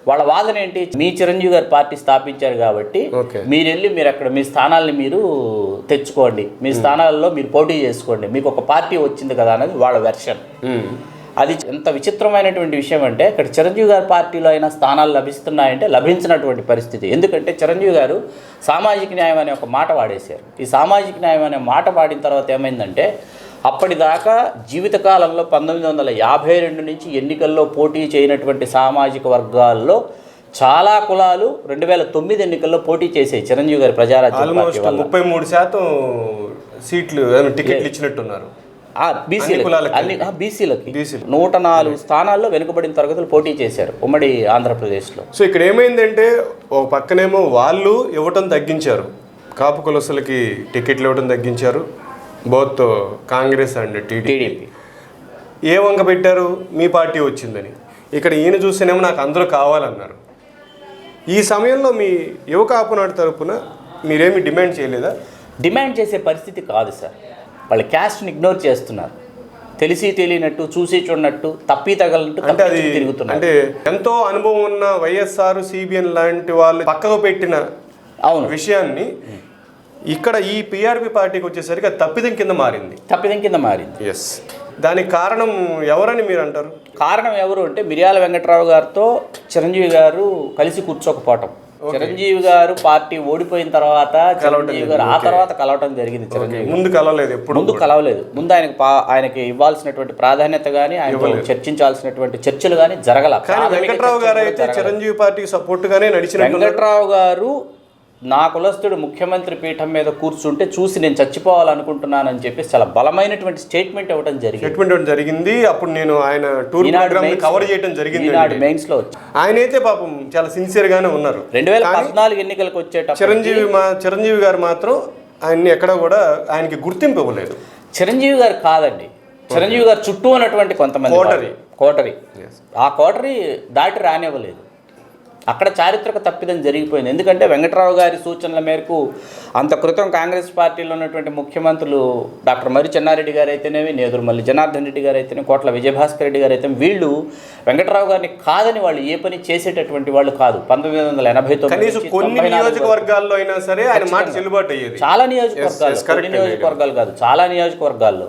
D: వాళ్ళ వాదన ఏంటి, మీ చిరంజీవి గారు పార్టీ స్థాపించారు కాబట్టి మీరు వెళ్ళి మీరు అక్కడ మీ స్థానాల్ని మీరు తెచ్చుకోండి, మీ స్థానాల్లో మీరు పోటీ చేసుకోండి, మీకు ఒక పార్టీ వచ్చింది కదా అనేది వాళ్ళ వెర్షన్. అది ఎంత విచిత్రమైనటువంటి విషయం అంటే ఇక్కడ చిరంజీవి గారి పార్టీలో అయినా స్థానాలు లభిస్తున్నాయంటే లభించినటువంటి పరిస్థితి. ఎందుకంటే చిరంజీవి గారు సామాజిక న్యాయం అనే ఒక మాట వాడేశారు. ఈ సామాజిక న్యాయం అనే మాట వాడిన తర్వాత ఏమైందంటే అప్పటిదాకా జీవితకాలంలో 1952 నుంచి ఎన్నికల్లో పోటీ చేయనటువంటి సామాజిక వర్గాల్లో చాలా కులాలు 2009 ఎన్నికల్లో పోటీ చేసాయి చిరంజీవి గారి ప్రజారాజ్యం పార్టీ వల్ల.
C: 33% సీట్లు టికెట్లు ఇచ్చినట్టున్నారు
D: బీసీలకి. 104 స్థానాల్లో వెనుకబడిన తరగతులు పోటీ చేశారు ఉమ్మడి ఆంధ్రప్రదేశ్లో.
C: సో ఇక్కడ ఏమైందంటే ఒక పక్కనేమో వాళ్ళు ఇవ్వటం తగ్గించారు, కాపు కులస్తులకి టికెట్లు ఇవ్వటం తగ్గించారు, బోత్ కాంగ్రెస్ అండ్ టీడీపీ. ఏ వంక పెట్టారు, మీ పార్టీ వచ్చిందని. ఇక్కడ ఈయన చూస్తేనేమో నాకు అందరూ కావాలన్నారు. ఈ సమయంలో మీ యువ కాపునాడు తరపున మీరేమి డిమాండ్ చేయలేదా?
D: డిమాండ్ చేసే పరిస్థితి కాదు సార్. వాళ్ళు క్యాస్ట్ని ఇగ్నోర్ చేస్తున్నారు. తెలిసి తెలియనట్టు, చూసి చూడనట్టు, తప్పి తగలనట్టు
C: అంటే అది
D: తిరుగుతున్నారు.
C: అంటే ఎంతో అనుభవం ఉన్న వైఎస్ఆర్, సిబిఎన్ లాంటి వాళ్ళు పక్కకు పెట్టిన విషయాన్ని ఇక్కడ ఈ పిఆర్పి పార్టీకి వచ్చేసరికి అది తప్పిదం కింద మారింది. ఎస్, దానికి కారణం ఎవరని మీరు అంటారు?
D: కారణం ఎవరు అంటే మిర్యాల వెంకట్రావు గారితో చిరంజీవి గారు కలిసి కూర్చోకపోవటం. చిరంజీవి గారు పార్టీ ఓడిపోయిన తర్వాత చిరంజీవి గారు ఆ తర్వాత కలవటం జరిగింది. చిరంజీవి
C: ముందు
D: కలవలేదు. ముందు ఆయనకి ఇవ్వాల్సినటువంటి ప్రాధాన్యత కానీ, ఆయన చర్చించాల్సినటువంటి చర్చలు కానీ జరగల.
C: వెంకట్రావు గారు అయితే చిరంజీవి పార్టీ సపోర్ట్ గానే నడిచిన
D: వెంకట్రావు గారు నా కులస్తుడు ముఖ్యమంత్రి పీఠం మీద కూర్చుంటే చూసి నేను చచ్చిపోవాలనుకుంటున్నానని చెప్పి చాలా బలమైనటువంటి స్టేట్మెంట్ ఇవ్వడం
C: జరిగింది. అప్పుడు నేను ఆయన టూర్ ప్రోగ్రామ్ కవర్ చేయడం జరిగింది.
D: మెయిన్స్ లో
C: ఆయన అయితే పాపం చాలా సిన్సియర్ గానే ఉన్నారు.
D: 2014 ఎన్నికలకు వచ్చేట
C: చిరంజీవి గారు మాత్రం ఆయన్ని ఎక్కడ కూడా ఆయనకి గుర్తింపు ఇవ్వలేదు.
D: చిరంజీవి గారు కాదండి, చిరంజీవి గారు చుట్టూ ఉన్నటువంటి కొంతమంది కోటరీ ఆ కోటరీ దాటి రానివ్వలేదు. అక్కడ చారిత్రక తప్పిదం జరిగిపోయింది. ఎందుకంటే వెంకట్రావు గారి సూచనల మేరకు అంత క్రితం కాంగ్రెస్ పార్టీలో ఉన్నటువంటి ముఖ్యమంత్రులు డాక్టర్ మర్రి చెన్నారెడ్డి గారు అయితేనేమి, నేదురుమల్లి జనార్దన్ రెడ్డి గారు అయితేనే, కోట్ల విజయభాస్కర్ రెడ్డి గారు అయితే వీళ్ళు వెంకట్రావు గారిని కాదని వాళ్ళు ఏ పని చేసేటటువంటి వాళ్ళు కాదు. 1989 చాలా నియోజకవర్గాలు కాదు, చాలా నియోజకవర్గాల్లో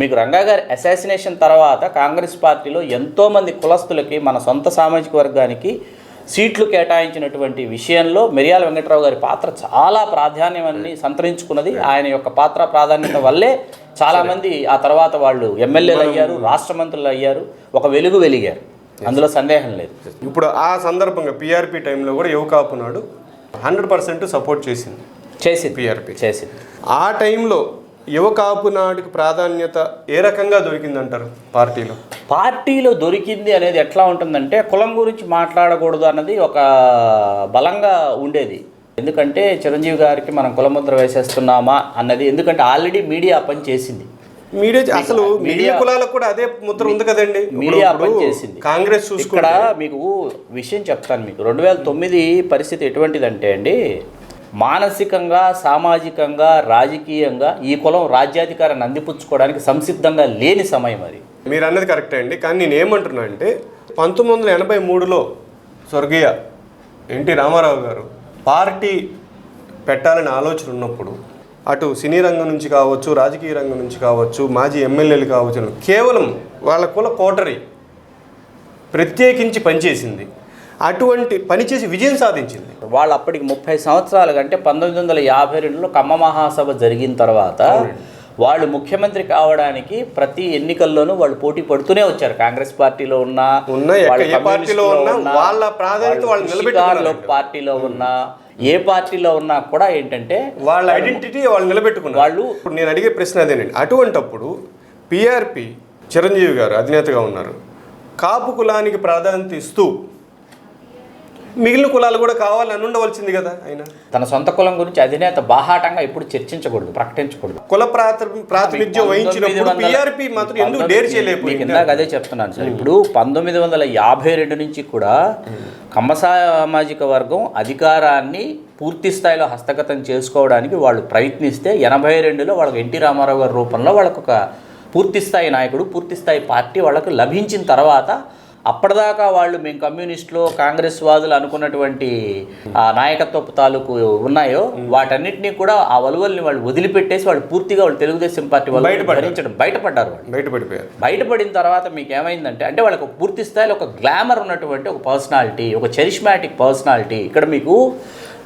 D: మీకు రంగా గారి అసాసినేషన్ తర్వాత కాంగ్రెస్ పార్టీలో ఎంతోమంది కులస్తులకి, మన సొంత సామాజిక వర్గానికి సీట్లు కేటాయించినటువంటి విషయంలో మిర్యాల వెంకట్రావు గారి పాత్ర చాలా ప్రాధాన్యాన్ని సంతరించుకున్నది. ఆయన యొక్క పాత్ర ప్రాధాన్యత వల్లే చాలామంది ఆ తర్వాత వాళ్ళు ఎమ్మెల్యేలు అయ్యారు, రాష్ట్ర మంత్రులు అయ్యారు, ఒక వెలిగారు. అందులో సందేహం లేదు.
C: ఇప్పుడు ఆ సందర్భంగా పిఆర్పి టైంలో కూడా యువ కాపునాడు 100% సపోర్ట్ చేసింది పిఆర్పి. ఆ టైంలో యువ కాపునాడుకి ప్రాధాన్యత ఏ రకంగా దొరికిందంటారు? పార్టీలో
D: దొరికింది అనేది ఎట్లా ఉంటుందంటే, కులం గురించి మాట్లాడకూడదు అన్నది ఒక బలంగా ఉండేది. ఎందుకంటే చిరంజీవి గారికి మనం కులముద్ర వేసేస్తున్నామా అన్నది, ఎందుకంటే ఆల్రెడీ మీడియా పని చేసింది.
C: మీడియా కులాలకు కూడా అదే ముద్ర ఉంది కదండి.
D: మీడియా పని చేసింది.
C: కాంగ్రెస్
D: ఇక్కడ మీకు విషయం చెప్తాను. మీకు 2009 పరిస్థితి ఎటువంటిదంటే అండి, మానసికంగా, సామాజికంగా, రాజకీయంగా ఈ కులం రాజ్యాధికారాన్ని అందిపుచ్చుకోవడానికి సంసిద్ధంగా లేని సమయం అది.
C: మీరు అన్నది కరెక్టే అండి. కానీ నేను ఏమంటున్నా అంటే 1983లో స్వర్గీయ ఎన్టీ రామారావు గారు పార్టీ పెట్టాలని ఆలోచన ఉన్నప్పుడు అటు సినీ రంగం నుంచి కావచ్చు, రాజకీయ రంగం నుంచి కావచ్చు, మాజీ ఎమ్మెల్యేలు కావచ్చు, కేవలం వాళ్ళ కుల కోటరీ ప్రత్యేకించి పనిచేసింది. అటువంటి పనిచేసి విజయం సాధించింది.
D: వాళ్ళు అప్పటికి 30 సంవత్సరాలు కంటే 1952లో కమ్మ మహాసభ జరిగిన తర్వాత వాళ్ళు ముఖ్యమంత్రి కావడానికి ప్రతి ఎన్నికల్లోనూ వాళ్ళు పోటీ పడుతూనే వచ్చారు. కాంగ్రెస్ పార్టీలో ఉన్నా,
C: పార్టీలో
D: ఉన్నా, ఏ పార్టీలో ఉన్నా కూడా ఏంటంటే
C: వాళ్ళ ఐడెంటిటీ వాళ్ళు నిలబెట్టుకున్నారు. వాళ్ళు నేను అడిగే ప్రశ్న అదేనండి. అటువంటప్పుడు పిఆర్పి చిరంజీవి గారు అధినేతగా ఉన్నారు. కాపు కులానికి ప్రాధాన్యత ఇస్తూ మిగిలిన కులాలు కూడా కావాలని ఉండవలసింది కదా. ఆయన
D: తన సొంత కులం గురించి అధినేత బాహాటంగా ఎప్పుడు చర్చించకూడదు, ప్రకటించకూడదు.
C: కుల ప్రాతినిధ్యం వహించినప్పుడు పిఆర్పి మాత్రం ఎందుకు డేర్ చేయలేకపోయింది?
D: ఇందాక అదే చెప్తున్నాను సార్. ఇప్పుడు 1952 నుంచి కూడా కమ్మ సామాజిక వర్గం అధికారాన్ని పూర్తి స్థాయిలో హస్తగతం చేసుకోవడానికి వాళ్ళు ప్రయత్నిస్తే 82లో వాళ్ళకి ఎన్టీ రామారావు గారి రూపంలో వాళ్ళకు ఒక పూర్తిస్థాయి నాయకుడు, పూర్తిస్థాయి పార్టీ వాళ్ళకు లభించిన తర్వాత అప్పటిదాకా వాళ్ళు మేము కమ్యూనిస్టులు, కాంగ్రెస్ వాదులు అనుకున్నటువంటి నాయకత్వపు తాలూకు ఉన్నాయో వాటన్నిటినీ కూడా ఆ వలువల్ని వాళ్ళు వదిలిపెట్టేసి వాళ్ళు పూర్తిగా వాళ్ళు తెలుగుదేశం పార్టీ వాళ్ళు బయటపడ్డారు. బయటపడిన తర్వాత మీకు ఏమైందంటే, అంటే వాళ్ళకి పూర్తి స్థాయిలో ఒక గ్లామర్ ఉన్నటువంటి ఒక పర్సనాలిటీ, ఒక చెరిష్మాటిక్ పర్సనాలిటీ. ఇక్కడ మీకు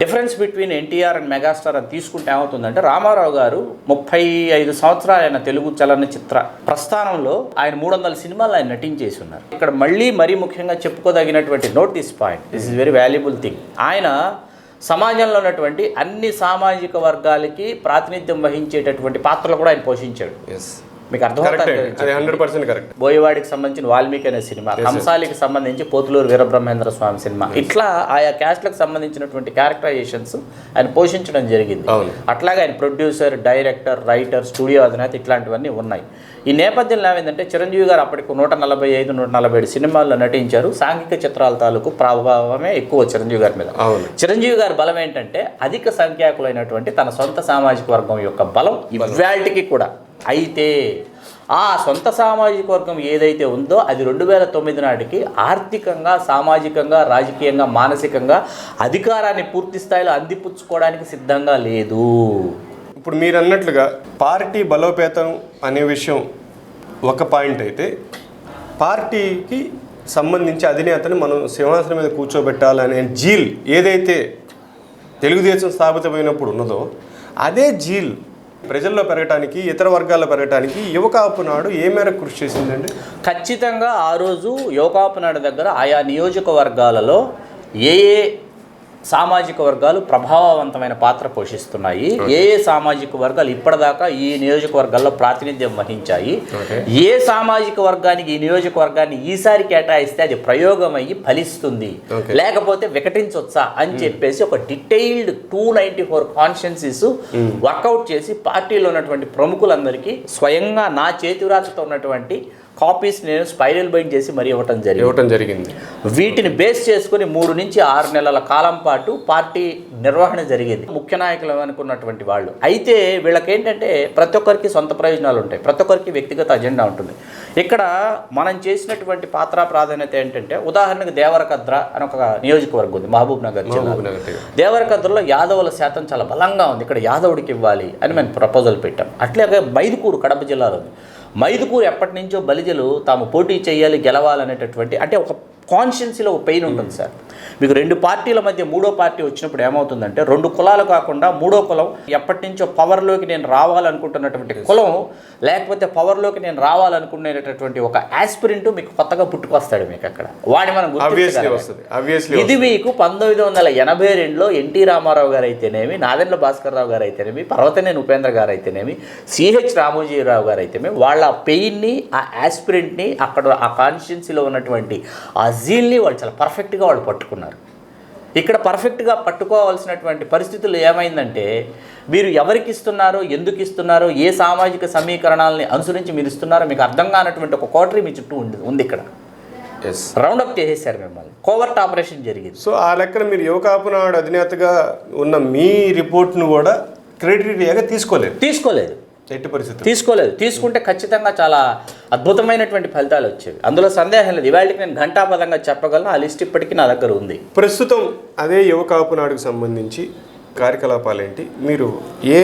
D: difference between NTR and megastar అని తీసుకుంటే ఏమవుతుందంటే, రామారావు గారు 35 సంవత్సరాలు ఆయన తెలుగు చలనచిత్ర ప్రస్థానంలో ఆయన 300 సినిమాలు ఆయన నటించేసి ఉన్నారు. ఇక్కడ మరీ ముఖ్యంగా చెప్పుకోదగినటువంటి note this point, this is very valuable thing. ఆయన సమాజంలో ఉన్నటువంటి అన్ని సామాజిక వర్గాలకి ప్రాతినిధ్యం వహించేటటువంటి పాత్రలు కూడా ఆయన పోషించాడు. మీకు అర్థమవుతుంది.
C: అది 100% కరెక్ట్.
D: బోయవాడికి సంబంధించిన వాల్మీకి అనే సినిమా, కంసాలికి సంబంధించి పోతులూరు వీరబ్రహ్మేంద్ర స్వామి సినిమా, ఇట్లా ఆయా క్యాస్ట్లకు సంబంధించినటువంటి క్యారెక్టరైజేషన్స్ ఆయన పోషించడం జరిగింది. అట్లాగే ఆయన ప్రొడ్యూసర్, డైరెక్టర్, రైటర్, స్టూడియో అధినేత ఇట్లాంటివన్నీ ఉన్నాయి. ఈ నేపథ్యంలో ఏమైందంటే చిరంజీవి గారు అప్పటికి 145-147 సినిమాల్లో నటించారు. సాంఘిక చిత్రాల తాలూకు ప్రభావమే ఎక్కువ చిరంజీవి గారి మీద. చిరంజీవి గారి బలం ఏంటంటే అధిక సంఖ్యాకులైనటువంటి తన సొంత సామాజిక వర్గం యొక్క బలం ఇవాల్టికి కూడా. అయితే ఆ సొంత సామాజిక వర్గం ఏదైతే ఉందో అది 2009 నాటికి ఆర్థికంగా, సామాజికంగా, రాజకీయంగా, మానసికంగా అధికారాన్ని పూర్తి స్థాయిలో అందిపుచ్చుకోవడానికి సిద్ధంగా లేదు.
C: ఇప్పుడు మీరు అన్నట్లుగా పార్టీ బలోపేతం అనే విషయం ఒక పాయింట్ అయితే, పార్టీకి సంబంధించి అధినేతను మనం సింహాసనం మీద కూర్చోబెట్టాలనే జీల్ ఏదైతే తెలుగుదేశం స్థాపితమైనప్పుడు ఉన్నదో అదే జీల్ ప్రజల్లో పెరగటానికి, ఇతర వర్గాల్లో పెరగటానికి యువకాపు నాడు ఏ మేరకు కృషి చేసిందండి?
D: ఖచ్చితంగా ఆ రోజు యువకాపు నాడు దగ్గర ఆయా నియోజకవర్గాలలో ఏ సామాజిక వర్గాలు ప్రభావవంతమైన పాత్ర పోషిస్తున్నాయి, ఏ సామాజిక వర్గాలు ఇప్పటిదాకా ఈ నియోజకవర్గాల్లో ప్రాతినిధ్యం వహించాయి, ఏ సామాజిక వర్గానికి ఈ నియోజకవర్గాన్ని ఈసారి కేటాయిస్తే అది ప్రయోగం అయ్యి ఫలిస్తుంది, లేకపోతే వికటించొచ్చా అని చెప్పేసి ఒక డీటెయిల్డ్ 294 కాన్స్టిట్యుయెన్సీస్ వర్కౌట్ చేసి పార్టీలో ఉన్నటువంటి ప్రముఖులందరికీ స్వయంగా నా చేతిరాతతో ఉన్నటువంటి కాపీస్ నేను స్పైరల్ బైండ్ చేసి మరీ ఇవ్వటం జరిగింది. వీటిని బేస్ చేసుకుని 3 నుంచి 6 నెలల కాలం పాటు పార్టీ నిర్వహణ జరిగింది. ముఖ్య నాయకులు అనుకున్నటువంటి వాళ్ళు. అయితే వీళ్ళకేంటంటే ప్రతి ఒక్కరికి సొంత ప్రయోజనాలు ఉంటాయి, ప్రతి ఒక్కరికి వ్యక్తిగత అజెండా ఉంటుంది. ఇక్కడ మనం చేసినటువంటి పాత్ర ప్రాధాన్యత ఏంటంటే, ఉదాహరణకు దేవరకద్ర అని ఒక నియోజకవర్గం ఉంది మహబూబ్ నగర్ జిల్లా. దేవరకద్రలో యాదవుల శాతం చాలా బలంగా ఉంది, ఇక్కడ యాదవుడికి ఇవ్వాలి అని మేము ప్రపోజల్ పెట్టాం. అట్లాగే మైదుకూరు కడప జిల్లాలో ఉంది. మైదుకూరు ఎప్పటి నుంచో బలిజలు తాము పోటీ చేయాలి, గెలవాలనేటటువంటి అంటే ఒక కాన్షియన్సీలో ఒక పెయిన్ ఉంటుంది సార్. మీకు 2 పార్టీల మధ్య 3వ పార్టీ వచ్చినప్పుడు ఏమవుతుందంటే 2 కులాలు కాకుండా 3వ కులం ఎప్పటి నుంచో పవర్లోకి నేను రావాలనుకుంటున్నటువంటి కులం, లేకపోతే పవర్లోకి నేను రావాలనుకునేటటువంటి ఒక యాస్పిరెంట్ మీకు కొత్తగా పుట్టుకొస్తాడు. మీకు అక్కడ వాడిని మనం గుర్తించాలి. ఇది మీకు 1982లో ఎన్టీ రామారావు గారు అయితేనేమి, నాదెండ్ల భాస్కర్ రావు గారు అయితేనేమి, పర్వతనేని ఉపేంద్ర గారు అయితేనేమి, సిహెచ్ రామోజీరావు గారు అయితేనేమి, వాళ్ళ పెయిన్ని, ఆ యాస్పిరెంట్ని, అక్కడ ఆ కాన్స్టిట్యుయెన్సీలో ఉన్నటువంటి ఆ జీల్ని వాళ్ళు చాలా పర్ఫెక్ట్గా వాళ్ళు పట్టుకున్నారు. ఇక్కడ పర్ఫెక్ట్గా పట్టుకోవాల్సినటువంటి పరిస్థితులు ఏమైందంటే, మీరు ఎవరికి ఇస్తున్నారో, ఎందుకు ఇస్తున్నారో, ఏ సామాజిక సమీకరణాలని అనుసరించి మీరు ఇస్తున్నారో మీకు అర్థం కానటువంటి ఒక కోటరీ మీ చుట్టూ ఉంది. ఇక్కడ రౌండప్ చేసేసారు మిమ్మల్ని, కోవర్ట్ ఆపరేషన్ జరిగింది.
C: సో ఆ లెక్కన మీరు యువకాపు నాడు అధినేతగా ఉన్న మీ రిపోర్ట్ను కూడా క్రెడిటేరియాగా తీసుకోలేదు. ఎట్టి పరిస్థితి
D: తీసుకోలేదు. తీసుకుంటే ఖచ్చితంగా చాలా అద్భుతమైనటువంటి ఫలితాలు వచ్చేవి, అందులో సందేహం లేదు. ఇవాళకి నేను ఘంటాపదంగా చెప్పగలను, ఆ లిస్ట్ ఇప్పటికీ నా దగ్గర ఉంది.
C: ప్రస్తుతం అదే యువకాపు నాడుకు సంబంధించి కార్యకలాపాలు ఏంటి? మీరు ఏ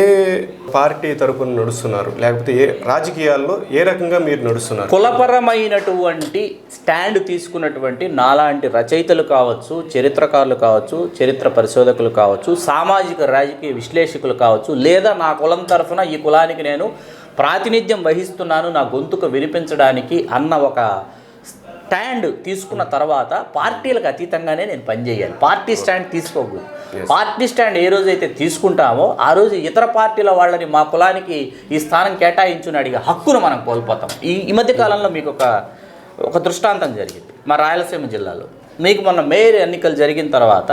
C: పార్టీ తరపున నడుస్తున్నారు, లేకపోతే ఏ రాజకీయాల్లో ఏ రకంగా మీరు నడుస్తున్నారు?
D: కులపరమైనటువంటి స్టాండ్ తీసుకున్నటువంటి నాలాంటి రచయితలు కావచ్చు, చరిత్రకారులు కావచ్చు, చరిత్ర పరిశోధకులు కావచ్చు, సామాజిక రాజకీయ విశ్లేషకులు కావచ్చు, లేదా నా కులం తరఫున ఈ కులానికి నేను ప్రాతినిధ్యం వహిస్తున్నాను నా గొంతుకు వినిపించడానికి అన్న ఒక స్టాండ్ తీసుకున్న తర్వాత పార్టీలకు అతీతంగానే నేను పనిచేయాలి. పార్టీ స్టాండ్ తీసుకోకూడదు. పార్టీ స్టాండ్ ఏ రోజైతే తీసుకుంటామో ఆ రోజు ఇతర పార్టీల వాళ్ళని మా కులానికి ఈ స్థానం కేటాయించుని అడిగే హక్కును మనం కోల్పోతాం. ఈ మధ్యకాలంలో మీకు ఒక దృష్టాంతం జరిగింది మా రాయలసీమ జిల్లాలో. మీకు మొన్న మేయర్ ఎన్నికలు జరిగిన తర్వాత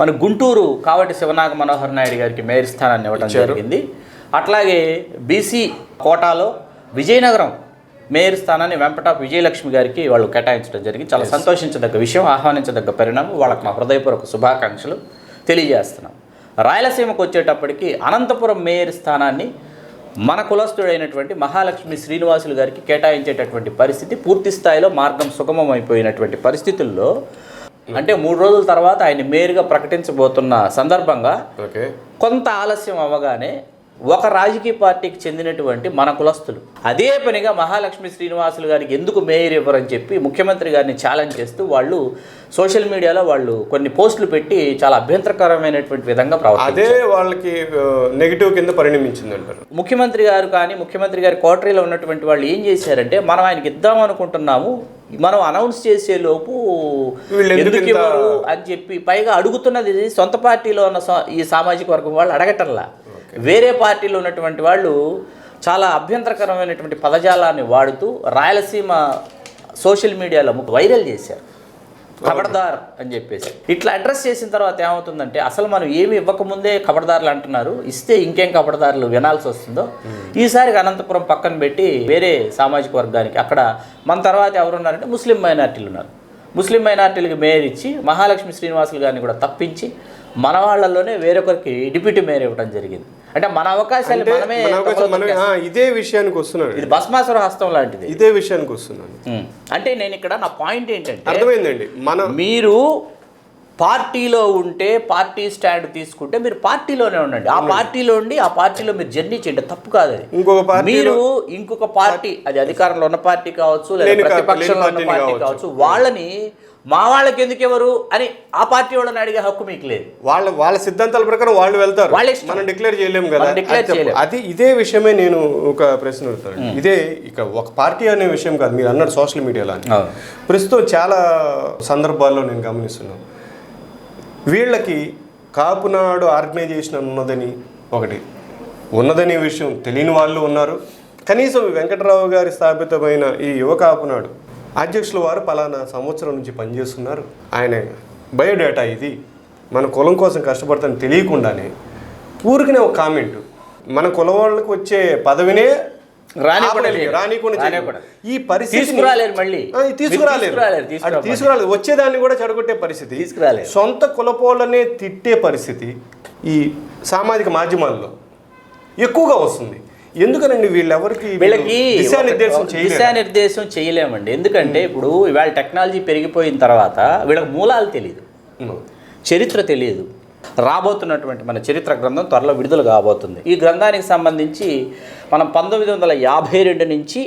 D: మన గుంటూరు కావటి శివనాగ మనోహర్ నాయుడు గారికి మేయర్ స్థానాన్ని ఇవ్వడం జరిగింది. అట్లాగే బీసీ కోటాలో విజయనగరం మేయర్ స్థానాన్ని వెంపటాపు విజయలక్ష్మి గారికి వాళ్ళు కేటాయించడం జరిగింది. చాలా సంతోషించదగ్గ విషయం, ఆహ్వానించదగ్గ పరిణామం. వాళ్ళకి మా హృదయపూర్వక శుభాకాంక్షలు తెలియజేస్తున్నాం. రాయలసీమకు వచ్చేటప్పటికి అనంతపురం మేయర్ స్థానాన్ని మన కులస్తుడైనటువంటి మహాలక్ష్మి శ్రీనివాసులు గారికి కేటాయించేటటువంటి పరిస్థితి, పూర్తి స్థాయిలో మార్గం సుగమం అయిపోయినటువంటి పరిస్థితుల్లో, అంటే 3 రోజుల తర్వాత ఆయన మేయర్గా ప్రకటించబోతున్న సందర్భంగా కొంత ఆలస్యం అవ్వగానే ఒక రాజకీయ పార్టీకి చెందినటువంటి మన కులస్తులు అదే పనిగా మహాలక్ష్మి శ్రీనివాసులు గారికి ఎందుకు మేయర్ ఇవ్వరని చెప్పి ముఖ్యమంత్రి గారిని ఛాలెంజ్ చేస్తూ వాళ్ళు సోషల్ మీడియాలో వాళ్ళు కొన్ని పోస్టులు పెట్టి చాలా అభ్యంతరకరమైనటువంటి విధంగా
C: అదే వాళ్ళకి నెగిటివ్ కింద పరిణమించింది అంటారు.
D: ముఖ్యమంత్రి గారు కానీ ముఖ్యమంత్రి గారి కోటరీలో ఉన్నటువంటి వాళ్ళు ఏం చేశారంటే, మనం ఆయనకి ఇద్దాం అనుకుంటున్నాము, మనం అనౌన్స్ చేసే లోపు ఎందుకు ఇవ్వరు అని చెప్పి, పైగా అడుగుతున్నది సొంత పార్టీలో ఉన్న ఈ సామాజిక వర్గం వాళ్ళు అడగటంలా, వేరే పార్టీలో ఉన్నటువంటి వాళ్ళు చాలా అభ్యంతరకరమైనటువంటి పదజాలాన్ని వాడుతూ రాయలసీమ సోషల్ మీడియాలో వైరల్ చేశారు, ఖబర్దార్ అని చెప్పేసి. ఇట్లా అడ్రస్ చేసిన తర్వాత ఏమవుతుందంటే అసలు మనం ఏమి ఇవ్వకముందే ఖబర్దార్లు అంటున్నారు, ఇస్తే ఇంకేం ఖబర్దార్లు వినాల్సి వస్తుందో. ఈసారికి అనంతపురం పక్కన పెట్టి వేరే సామాజిక వర్గానికి, అక్కడ మన తర్వాత ఎవరున్నారంటే ముస్లిం మైనార్టీలు ఉన్నారు. ముస్లిం మైనార్టీలకు మేయర్ ఇచ్చి మహాలక్ష్మి శ్రీనివాసులు గారిని కూడా తప్పించి మన వాళ్ళలోనే వేరొకరికి డిప్యూటీ మేయర్ ఇవ్వడం జరిగింది. అంటే మన అవకాశాలు మనమే
C: ఇదే విషయానికి వస్తున్నాను.
D: ఇది భస్మాసుర హస్తం లాంటిది.
C: ఇదే విషయానికి వస్తున్నాను.
D: అంటే నేను ఇక్కడ నా పాయింట్ ఏంటంటే
C: అర్థమైందండి,
D: మీరు పార్టీలో ఉంటే పార్టీ స్టాండ్ తీసుకుంటే మీరు పార్టీలోనే ఉండండి, ఆ పార్టీలో ఉండి ఆ పార్టీలో మీరు జర్నీ చేయండి, తప్పు కాదు అది. మీరు ఇంకొక పార్టీ, అది అధికారంలో ఉన్న పార్టీ కావచ్చు లేదా ప్రతిపక్షంలో ఉన్న పార్టీ కావచ్చు, వాళ్ళని మా వాళ్ళకి ఎందుకు ఎవరు అని ఆ పార్టీ వాళ్ళని అడిగే హక్కు మీకు లేదు.
C: వాళ్ళ సిద్ధాంతాల ప్రకారం వాళ్ళు వెళ్తారు, మనం డిక్లేర్ చేయలేము కదా. అది ఇదే విషయమే నేను ఒక ప్రశ్న అడుగుతాను. ఇదే ఇక ఒక పార్టీ అనే విషయం కాదు, మీరు అన్నారు సోషల్ మీడియాలో. ప్రస్తుతం చాలా సందర్భాల్లో నేను గమనిస్తున్నాను, వీళ్ళకి కాపునాడు ఆర్గనైజేషన్ ఉన్నదని విషయం తెలియని వాళ్ళు ఉన్నారు. కనీసం వెంకటరావు గారి స్థాపితమైన ఈ యువ కాపునాడు అధ్యక్షుల వారు పలానా సంవత్సరం నుంచి పనిచేస్తున్నారు, ఆయన బయోడేటా ఇది, మన కులం కోసం కష్టపడతాను తెలియకుండానే ఊరికనే ఒక కామెంట్, మన కులం వాళ్ళకి వచ్చే పదవినే రానికుండా ఈ పరిస్థితి తీసుకురాలేరు, వచ్చేదాన్ని కూడా చెడగొట్టే పరిస్థితి, సొంత కులపోళ్ళనే తిట్టే పరిస్థితి ఈ సామాజిక మాధ్యమాల్లో ఎక్కువగా వస్తుంది. ఎందుకనండి వీళ్ళకి
D: దిశానిర్దేశం చేయలేమండి. ఎందుకంటే ఇప్పుడు ఇవాళ టెక్నాలజీ పెరిగిపోయిన తర్వాత వీళ్ళకి మూలాలు తెలియదు, చరిత్ర తెలియదు. రాబోతున్నటువంటి మన చరిత్ర గ్రంథం త్వరలో విడుదల కాబోతుంది. ఈ గ్రంథానికి సంబంధించి మనం 1952 నుంచి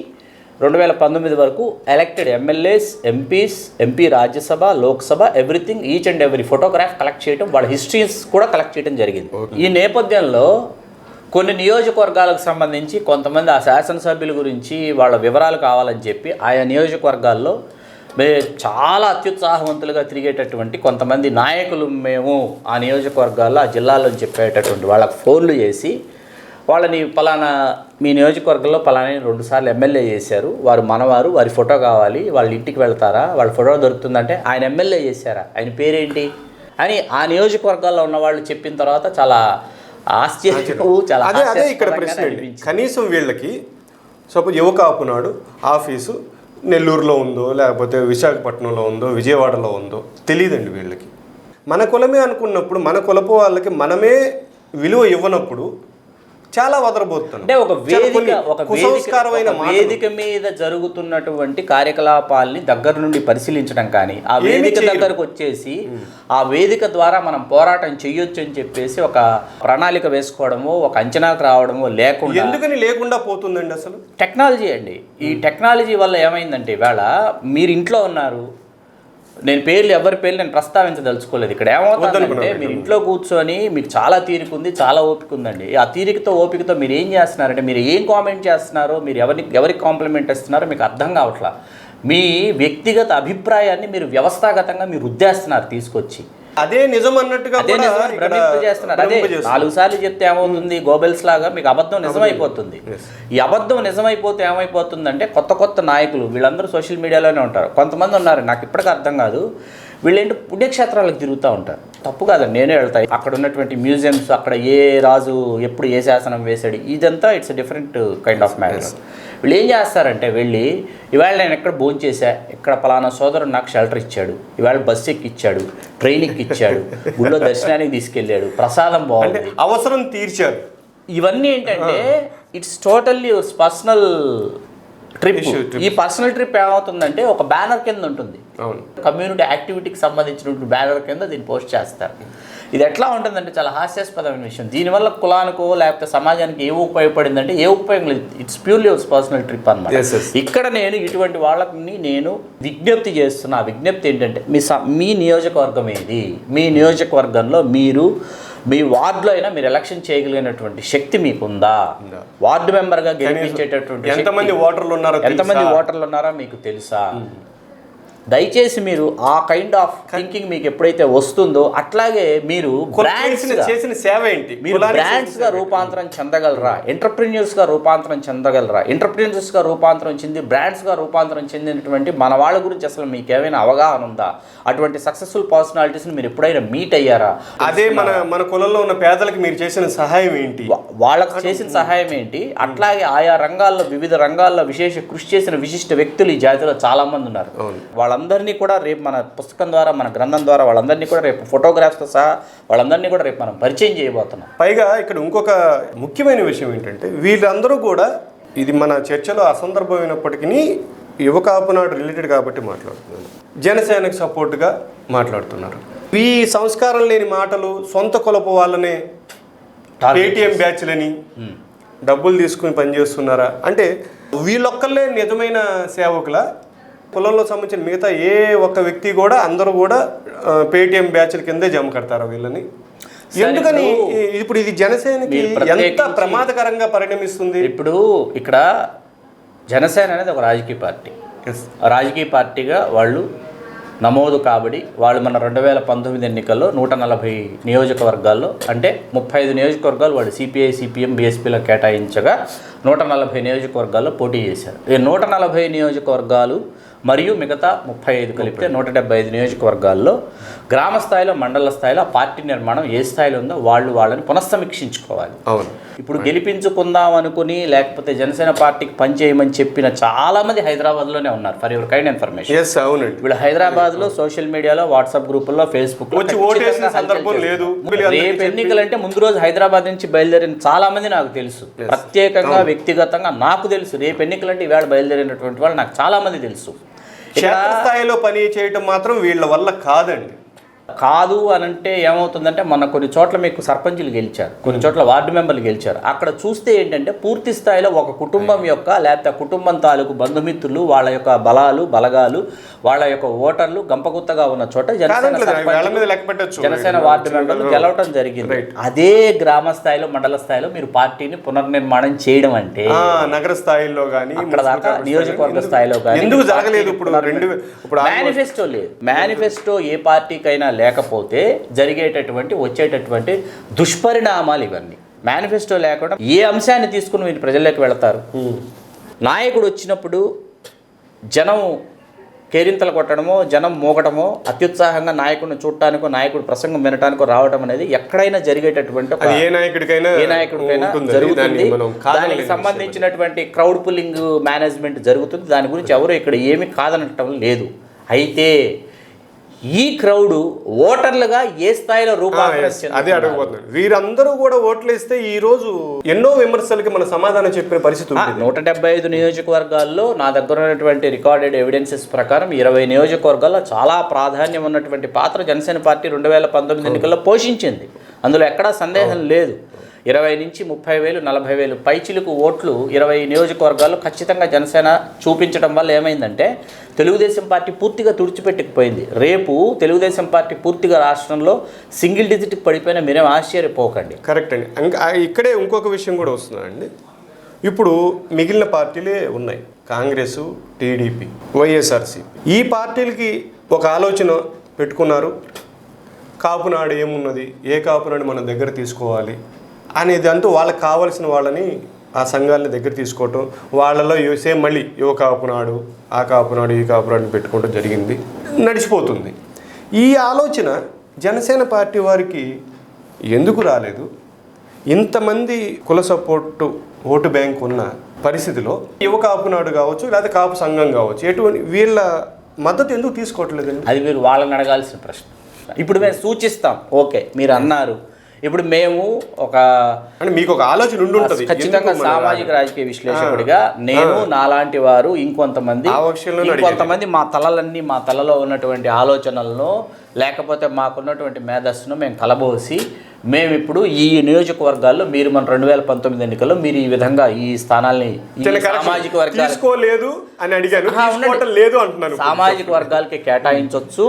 D: 2019 వరకు elected MLAs, MPs, MP Rajya Sabha, Lok Sabha, everything, each and every photograph collect చేయడం, వాళ్ళ హిస్టరీస్ కూడా కలెక్ట్ చేయడం జరిగింది. ఈ నేపథ్యంలో కొన్ని నియోజకవర్గాలకు సంబంధించి కొంతమంది ఆ శాసనసభ్యుల గురించి వాళ్ళ వివరాలు కావాలని చెప్పి ఆయా నియోజకవర్గాల్లో చాలా అత్యుత్సాహవంతులుగా తిరిగేటటువంటి కొంతమంది నాయకులు మేము ఆ నియోజకవర్గాల్లో ఆ జిల్లాలో చెప్పేటటువంటి వాళ్ళకి ఫోన్లు చేసి వాళ్ళని పలానా మీ నియోజకవర్గంలో పలానా 2 సార్లు ఎమ్మెల్యే చేశారు, వారు మనవారు, వారి ఫోటో కావాలి, వాళ్ళ ఇంటికి వెళ్తారా, వాళ్ళ ఫోటో దొరుకుతుందంటే ఆయన ఎమ్మెల్యే చేశారా, ఆయన పేరేంటి అని ఆ నియోజకవర్గాల్లో ఉన్న వాళ్ళు చెప్పిన తర్వాత చాలా
C: అదే ఇక్కడ ప్రశ్న. కనీసం వీళ్ళకి సపోజ్ యువ కాపునాడు ఆఫీసు నెల్లూరులో ఉందో లేకపోతే విశాఖపట్నంలో ఉందో విజయవాడలో ఉందో తెలియదండి వీళ్ళకి. మన కులమే అనుకున్నప్పుడు మన కులపు వాళ్ళకి మనమే విలువ ఇవ్వనప్పుడు చాలా వదరబోతున్నాం.
D: అంటే ఒక వేదిక మీద జరుగుతున్నటువంటి కార్యకలాపాలని దగ్గర నుండి పరిశీలించడం కానీ, ఆ వేదిక దగ్గరకు వచ్చేసి ఆ వేదిక ద్వారా మనం పోరాటం చెయ్యొచ్చు అని చెప్పేసి ఒక ప్రణాళిక వేసుకోవడము, ఒక అంచనాకు రావడము లేకుండా.
C: ఎందుకని లేకుండా పోతుందండి అసలు?
D: టెక్నాలజీ అండి. ఈ టెక్నాలజీ వల్ల ఏమైందంటే ఇవాళ మీరు ఇంట్లో ఉన్నారు, నేను ఎవరి పేర్లు నేను ప్రస్తావించదలుచుకోలేదు. ఇక్కడ ఏమవుతుందంటే మీరు ఇంట్లో కూర్చొని మీకు చాలా తీరిక ఉంది, చాలా ఓపిక ఉందండి. ఆ ఓపికతో మీరు ఏం చేస్తున్నారంటే మీరు ఏం కామెంట్ చేస్తున్నారో, మీరు ఎవరికి కాంప్లిమెంట్ ఇస్తున్నారో మీకు అర్థం కావట్లా. మీ వ్యక్తిగత అభిప్రాయాన్ని మీరు వ్యవస్థాగతంగా మీరు రుద్దేస్తున్నారు తీసుకొచ్చి.
C: అదే నిజం అన్నట్టుగా
D: చేస్తున్నారు. అదే 4 సార్లు చెప్తే ఏమవుతుంది, గోబెల్స్ లాగా మీకు అబద్ధం నిజమైపోతుంది. ఈ అబద్ధం నిజమైపోతే ఏమైపోతుందంటే కొత్త నాయకులు వీళ్ళందరూ సోషల్ మీడియాలోనే ఉంటారు. కొంతమంది ఉన్నారు, నాకు ఇప్పటికీ అర్థం కాదు, వీళ్ళేంటి పుణ్యక్షేత్రాలకు తిరుగుతూ ఉంటారు. తప్పు కాదండి, నేనే వెళ్తాను. అక్కడ ఉన్నటువంటి మ్యూజియంస్, అక్కడ ఏ రాజు ఎప్పుడు ఏ శాసనం వేశాడు, ఇదంతా it's different kind of matter. వీళ్ళు ఏం చేస్తారంటే వెళ్ళి ఇవాళ నేను ఎక్కడ భోజనం చేశా, ఇక్కడ పలానా సోదరుడు నాకు షెల్టర్ ఇచ్చాడు, ఇవాళ బస్సు ఎక్కిచ్చాడు, ట్రైన్ ఎక్కిచ్చాడు, గుళ్ళో దర్శనానికి తీసుకెళ్ళాడు, ప్రసాదం బాగుంది,
C: అవసరం తీర్చాడు.
D: ఇవన్నీ ఏంటంటే ఇట్స్ టోటల్లీ పర్సనల్ ట్రిప్. ఈ పర్సనల్ ట్రిప్ ఏమవుతుందంటే ఒక బ్యానర్ కింద ఉంటుంది, కమ్యూనిటీ యాక్టివిటీకి సంబంధించినటువంటి బ్యానర్ కింద దీన్ని పోస్ట్ చేస్తారు. ఇది ఎట్లా ఉంటుందంటే చాలా హాస్యాస్పదమైన విషయం. దీనివల్ల కులానికో లేకపోతే సమాజానికి ఏ ఉపయోగపడిందంటే ఏ ఉపయోగం లేదు. ఇట్స్ ప్యూర్లీ పర్సనల్ ట్రిప్ అన్నమాట. ఇక్కడ నేను ఇటువంటి వాళ్ళని నేను విజ్ఞప్తి చేస్తున్నా. విజ్ఞప్తి ఏంటంటే మీ నియోజకవర్గం ఏది, మీ నియోజకవర్గంలో మీ వార్డులో అయినా మీరు ఎలక్షన్ చేయగలిగినటువంటి శక్తి మీకుందా? వార్డు మెంబర్గా గెలిపించేటటువంటి
C: ఎంతమంది ఓటర్లు ఉన్నారో మీకు తెలుసా?
D: దయచేసి మీరు ఆ కైండ్ ఆఫ్ థింకింగ్ మీకు ఎప్పుడైతే వస్తుందో అట్లాగే మీరు
C: చేసిన సేవ ఏంటి,
D: మీరు బ్రాండ్స్ గా రూపాంతరం చెందగలరా, ఎంటర్ప్రెన్యూర్స్ గా రూపాంతరం చెందగలరా, ఎంటర్ప్రెన్యూర్స్ గా రూపాంతరం చెంది బ్రాండ్స్ గా రూపాంతరం చెందినటువంటి మన వాళ్ళ గురించి అసలు మీకు ఏమైనా అవగాహన ఉందా? అటువంటి సక్సెస్ఫుల్ పర్సనాలిటీస్ మీరు ఎప్పుడైనా మీట్ అయ్యారా?
C: అదే మన కులంలో ఉన్న పేదలకు మీరు చేసిన సహాయం ఏంటి,
D: వాళ్ళకు చేసిన సహాయం ఏంటి? అట్లాగే ఆయా రంగాల్లో వివిధ రంగాల్లో విశేష కృషి చేసిన విశిష్ట వ్యక్తులు ఈ జాతిలో చాలా మంది ఉన్నారు. వాళ్ళందరినీ కూడా రేపు మన పుస్తకం ద్వారా, మన గ్రంథం ద్వారా వాళ్ళందరినీ కూడా రేపు ఫోటోగ్రాఫ్స్తో సహా వాళ్ళందరినీ కూడా రేపు మనం పరిచయం చేయబోతున్నాం.
C: పైగా ఇక్కడ ఇంకొక ముఖ్యమైన విషయం ఏంటంటే వీళ్ళందరూ కూడా, ఇది మన చర్చలో అసందర్భమైనప్పటికీ యువ కాపునాడు రిలేటెడ్ కాబట్టి మాట్లాడుతున్నాను, జనసేనకు సపోర్ట్గా మాట్లాడుతున్నారు. ఈ సంస్కారం లేని మాటలు, సొంత కులపు వాళ్ళనే పేటీఎం బ్యాచ్లని డబ్బులు తీసుకుని పనిచేస్తున్నారా అంటే వీళ్ళొక్కళ్ళే నిజమైన సేవకుల? కులంలో సంబంధించిన మిగతా ఏ ఒక్క వ్యక్తి కూడా అందరూ కూడా పేటీఎం బ్యాచ్ల కిందే జమ కడతారు వీళ్ళని. ఎందుకని ఇప్పుడు ఇది జనసేనకి ఎంత ప్రమాదకరంగా పరిణమిస్తుంది?
D: ఇప్పుడు ఇక్కడ జనసేన అనేది ఒక రాజకీయ పార్టీ. రాజకీయ పార్టీగా వాళ్ళు నమోదు కాబడి వాళ్ళు మన 2019 ఎన్నికల్లో 140 నియోజకవర్గాల్లో, అంటే 35 నియోజకవర్గాలు వాళ్ళు సిపిఐ, సిపిఎం, బీఎస్పీలో కేటాయించగా 140 నియోజకవర్గాల్లో పోటీ చేశారు. ఈ 140 నియోజకవర్గాలు మరియు మిగతా 35 కలిపితే 175 నియోజకవర్గాల్లో గ్రామ స్థాయిలో, మండల స్థాయిలో ఆ పార్టీ నిర్మాణం ఏ స్థాయిలో ఉందో వాళ్ళని పునఃసమీక్షించుకోవాలి.
C: అవును.
D: ఇప్పుడు గెలిపించుకుందాం అనుకుని లేకపోతే జనసేన పార్టీకి పనిచేయమని చెప్పిన చాలామంది హైదరాబాద్లోనే ఉన్నారు. For your kind information.
C: అవునండి.
D: వీళ్ళు హైదరాబాద్లో సోషల్ మీడియాలో, వాట్సాప్ గ్రూపుల్లో, ఫేస్బుక్లో రేపు ఎన్నికలంటే ముందు రోజు హైదరాబాద్ నుంచి బయలుదేరిన చాలా మంది నాకు తెలుసు. ప్రత్యేకంగా వ్యక్తిగతంగా నాకు తెలుసు. రేపు ఎన్నికలంటే ఈవేళ బయలుదేరినటువంటి వాళ్ళు నాకు చాలా మంది తెలుసు.
C: క్షేత్రస్థాయిలో పని చేయటం మాత్రం వీళ్ళ వల్ల కాదండి.
D: కాదు అనంటే ఏమవుతుందంటే, మన కొన్ని చోట్ల మీకు సర్పంచులు గెలిచారు, కొన్ని చోట్ల వార్డు మెంబర్లు గెలిచారు. అక్కడ చూస్తే ఏంటంటే పూర్తి స్థాయిలో ఒక కుటుంబం యొక్క, లేకపోతే కుటుంబం తాలూకు బంధుమిత్రులు, వాళ్ళ యొక్క బలాలు, బలగాలు, వాళ్ళ యొక్క ఓటర్లు గంపగుత్తగా ఉన్న చోట జనసేన వార్డు మెంబర్లు గెలవటం జరిగింది. అదే గ్రామ స్థాయిలో, మండల స్థాయిలో మీరు పార్టీని పునర్నిర్మాణం చేయడం అంటే,
C: నగర స్థాయిలో కానీ
D: అక్కడ దాకా నియోజకవర్గ స్థాయిలో కానీ
C: ఎందుకు జరగలేదు? ఇప్పుడు
D: మేనిఫెస్టో లేదు. మేనిఫెస్టో ఏ పార్టీకైనా లేకపోతే వచ్చేటటువంటి దుష్పరిణామాలు ఇవన్నీ. మేనిఫెస్టో లేకుండా ఏ అంశాన్ని తీసుకుని మీరు ప్రజల్లోకి వెళతారు? నాయకుడు వచ్చినప్పుడు జనం కేరింతలు కొట్టడమో, జనం మోగటమో, అత్యుత్సాహంగా నాయకుడిని చూడటానికో, నాయకుడు ప్రసంగం వినటానికో రావడం అనేది ఎక్కడైనా జరిగేటటువంటి
C: ఏ నాయకుడికైనా
D: జరుగుతుంది. దానికి సంబంధించినటువంటి క్రౌడ్ పుల్లింగ్ మేనేజ్మెంట్ జరుగుతుంది. దాని గురించి ఎవరు ఇక్కడ ఏమీ కాదనటం లేదు. అయితే ఈ క్రౌడ్ ఓటర్లుగా ఏ స్థాయిలో
C: అదే అడగబోతున్నారు. వీరందరూ కూడా ఓట్లేస్తే ఈ రోజు ఎన్నో విమర్శలకి మన సమాధానం చెప్పిన పరిస్థితి.
D: 175 నియోజకవర్గాల్లో నా దగ్గర ఉన్నటువంటి రికార్డెడ్ ఎవిడెన్సెస్ ప్రకారం 20 నియోజకవర్గాల్లో చాలా ప్రాధాన్యం ఉన్నటువంటి పాత్ర జనసేన పార్టీ 2019 ఎన్నికల్లో పోషించింది. అందులో ఎక్కడా సందేహం లేదు. 20 నుంచి 30,000, 40,000 పైచిలకు ఓట్లు 20 నియోజకవర్గాల్లో ఖచ్చితంగా జనసేన చూపించడం వల్ల ఏమైందంటే తెలుగుదేశం పార్టీ పూర్తిగా తుడిచిపెట్టుకుపోయింది. రేపు తెలుగుదేశం పార్టీ పూర్తిగా రాష్ట్రంలో సింగిల్ డిజిట్కి పడిపోయినా మీరేం ఆశ్చర్యపోకండి.
C: కరెక్ట్ అండి. ఇక్కడే ఇంకొక విషయం కూడా వస్తుందండి. ఇప్పుడు మిగిలిన పార్టీలే ఉన్నాయి, కాంగ్రెస్, టీడీపీ, వైఎస్ఆర్సీపీ. ఈ పార్టీలకి ఒక ఆలోచన పెట్టుకున్నారు, కాపునాడు ఏమున్నది, ఏ కాపునాడు మన దగ్గర తీసుకోవాలి అనేది అంటూ వాళ్ళకి కావాల్సిన వాళ్ళని, ఆ సంఘాలని దగ్గర తీసుకోవటం, వాళ్ళలో సేమ్ మళ్ళీ యువ కాపునాడు, ఆ కాపునాడు, ఈ కాపునాడుని పెట్టుకోవడం జరిగింది, నడిచిపోతుంది. ఈ ఆలోచన జనసేన పార్టీ వారికి ఎందుకు రాలేదు? ఇంతమంది కుల సపోర్టు ఓటు బ్యాంక్ ఉన్న పరిస్థితిలో యువ కాపునాడు కావచ్చు, లేదా కాపు సంఘం కావచ్చు, ఎటువంటి వీళ్ళ మద్దతు ఎందుకు తీసుకోవట్లేదండి?
D: అది మీరు వాళ్ళని అడగాల్సిన ప్రశ్న. ఇప్పుడు మేము సూచిస్తాం, ఓకే మీరు అన్నారు. ఇప్పుడు మేము
C: మీకు ఒక ఆలోచన ఉండి ఉంటుంది
D: ఖచ్చితంగా. సామాజిక రాజకీయ విశ్లేషకుడిగా నేను, నాలాంటి వారు, ఇంకొంతమంది మా తలలో ఉన్నటువంటి ఆలోచనలను, లేకపోతే మాకున్నటువంటి మేధస్సును మేము కలబోసి మేము ఇప్పుడు ఈ నియోజకవర్గాల్లో మీరు మన 2019 ఎన్నికల్లో మీరు ఈ విధంగా ఈ స్థానాల్ని సామాజిక వర్గాలకి కేటాయించవచ్చు,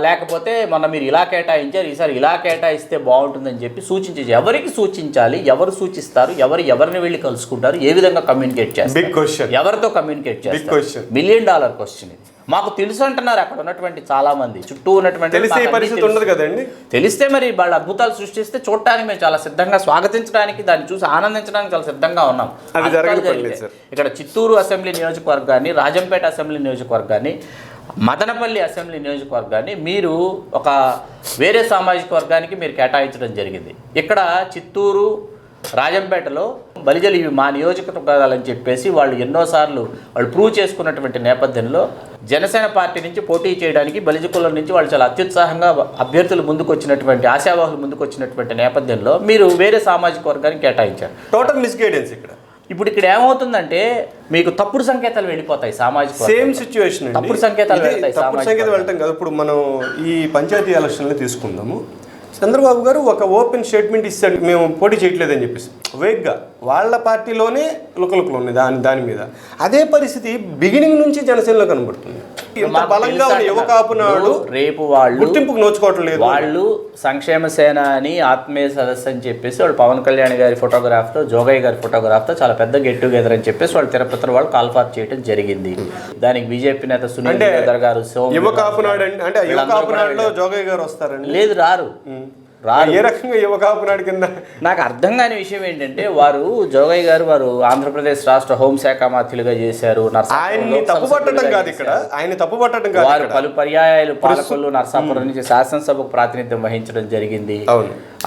D: లేకపోతే మొన్న మీరు ఇలా కేటాయించారు, ఈసారి ఇలా కేటాయిస్తే బాగుంటుందని చెప్పి సూచించి, ఎవరికి సూచించాలి, ఎవరు సూచిస్తారు, ఎవరిని వెళ్ళి కలుసుకుంటారు, ఏ విధంగా కమ్యూనికేట్ చేస్తారు, ఎవరితో కమ్యూనికేట్ చేస్తారు, $1 మిలియన్ క్వశ్చన్ ఇది. మాకు తెలుసు అంటున్నారు అక్కడ ఉన్నటువంటి చాలా మంది, చుట్టూ ఉన్నటువంటి
C: తెలిసే పరిస్థితి ఉండదు కదండి.
D: తెలిస్తే మరి వాళ్ళ అద్భుతాలు సృష్టిస్తే చూడటానికి మేము చాలా సిద్ధంగా, స్వాగతించడానికి, దాన్ని చూసి ఆనందించడానికి చాలా సిద్ధంగా ఉన్నాం. ఇక్కడ చిత్తూరు అసెంబ్లీ నియోజకవర్గాన్ని, రాజంపేట అసెంబ్లీ నియోజకవర్గాన్ని, మదనపల్లి అసెంబ్లీ నియోజకవర్గాన్ని మీరు ఒక వేరే సామాజిక వర్గానికి మీరు కేటాయించడం జరిగింది. ఇక్కడ చిత్తూరు, రాజంపేటలో బలిజలు ఇవి మా నియోజకవర్గాలని చెప్పేసి వాళ్ళు ఎన్నోసార్లు వాళ్ళు ప్రూవ్ చేసుకున్నటువంటి నేపథ్యంలో జనసేన పార్టీ నుంచి పోటీ చేయడానికి బలిజ కులం నుంచి వాళ్ళు చాలా అత్యుత్సాహంగా అభ్యర్థులు ముందుకు వచ్చినటువంటి, ఆశావాహులు ముందుకు వచ్చినటువంటి నేపథ్యంలో మీరు వేరే సామాజిక వర్గానికి కేటాయించారు.
C: టోటల్ మిస్గైడెన్స్ ఇక్కడ.
D: ఇప్పుడు ఇక్కడ ఏమవుతుందంటే మీకు తప్పుడు సంకేతాలు వెళ్ళిపోతాయి సామాజిక.
C: సేమ్ సిచ్యువేషన్,
D: తప్పుడు సంకేతాలు వెళ్తాయి.
C: తప్పుడు సంకేతాలు వెళ్ళటం కాదు. ఇప్పుడు మనం ఈ పంచాయతీ ఎలక్షన్లు తీసుకుందాము. చంద్రబాబు గారు ఒక ఓపెన్ స్టేట్మెంట్ ఇస్తాడు, మేము పోటీ చేయట్లేదని చెప్పేసి వేగ్గా వాళ్ళ పార్టీలోనే లుకలుకలు ఉన్నాయి దాని మీద. అదే పరిస్థితి బిగినింగ్ నుంచి జనసేనలో కనబడుతుంది. ఇంత బలంగా ఉన్న యువ కాపు నాడు
D: రేపు వాళ్ళు
C: గుర్తింపుకు నోచుకోవటం లేదు.
D: వాళ్ళు సంక్షేమ సేన అని, ఆత్మీయ సదస్సు అని చెప్పేసి వాళ్ళు పవన్ కళ్యాణ్ గారి ఫోటోగ్రాఫ్తో, జోగయ్య గారి ఫోటోగ్రాఫ్తో చాలా పెద్ద గెట్ టుగెదర్ అని చెప్పేసి వాళ్ళు తిరుపతిలో వాళ్ళు కాల్ఫార్ చేయడం జరిగింది. దానికి బీజేపీ నేత సునీల్ గారు,
C: యువ కాపు నాడు అంటే యువ కాపు నాడులో జోగయ్య గారు వస్తారండి?
D: లేదు, రారు.
C: ఏ రకంగా యువ కాపు నాడు కింద
D: నాకు అర్థం కాని విషయం ఏంటంటే, వారు జోగయ్య గారు వారు ఆంధ్రప్రదేశ్ రాష్ట్ర హోంశాఖ మంత్రులుగా చేశారు.
C: ఆయన్ని తప్పుపట్టడం కాదు ఇక్కడ, ఆయన తప్పుపట్టడం కాదు.
D: వారు పలు పర్యాయాలు పాలకొల్లు, నరసాపురం నుంచి శాసనసభకు ప్రాతినిధ్యం వహించడం జరిగింది.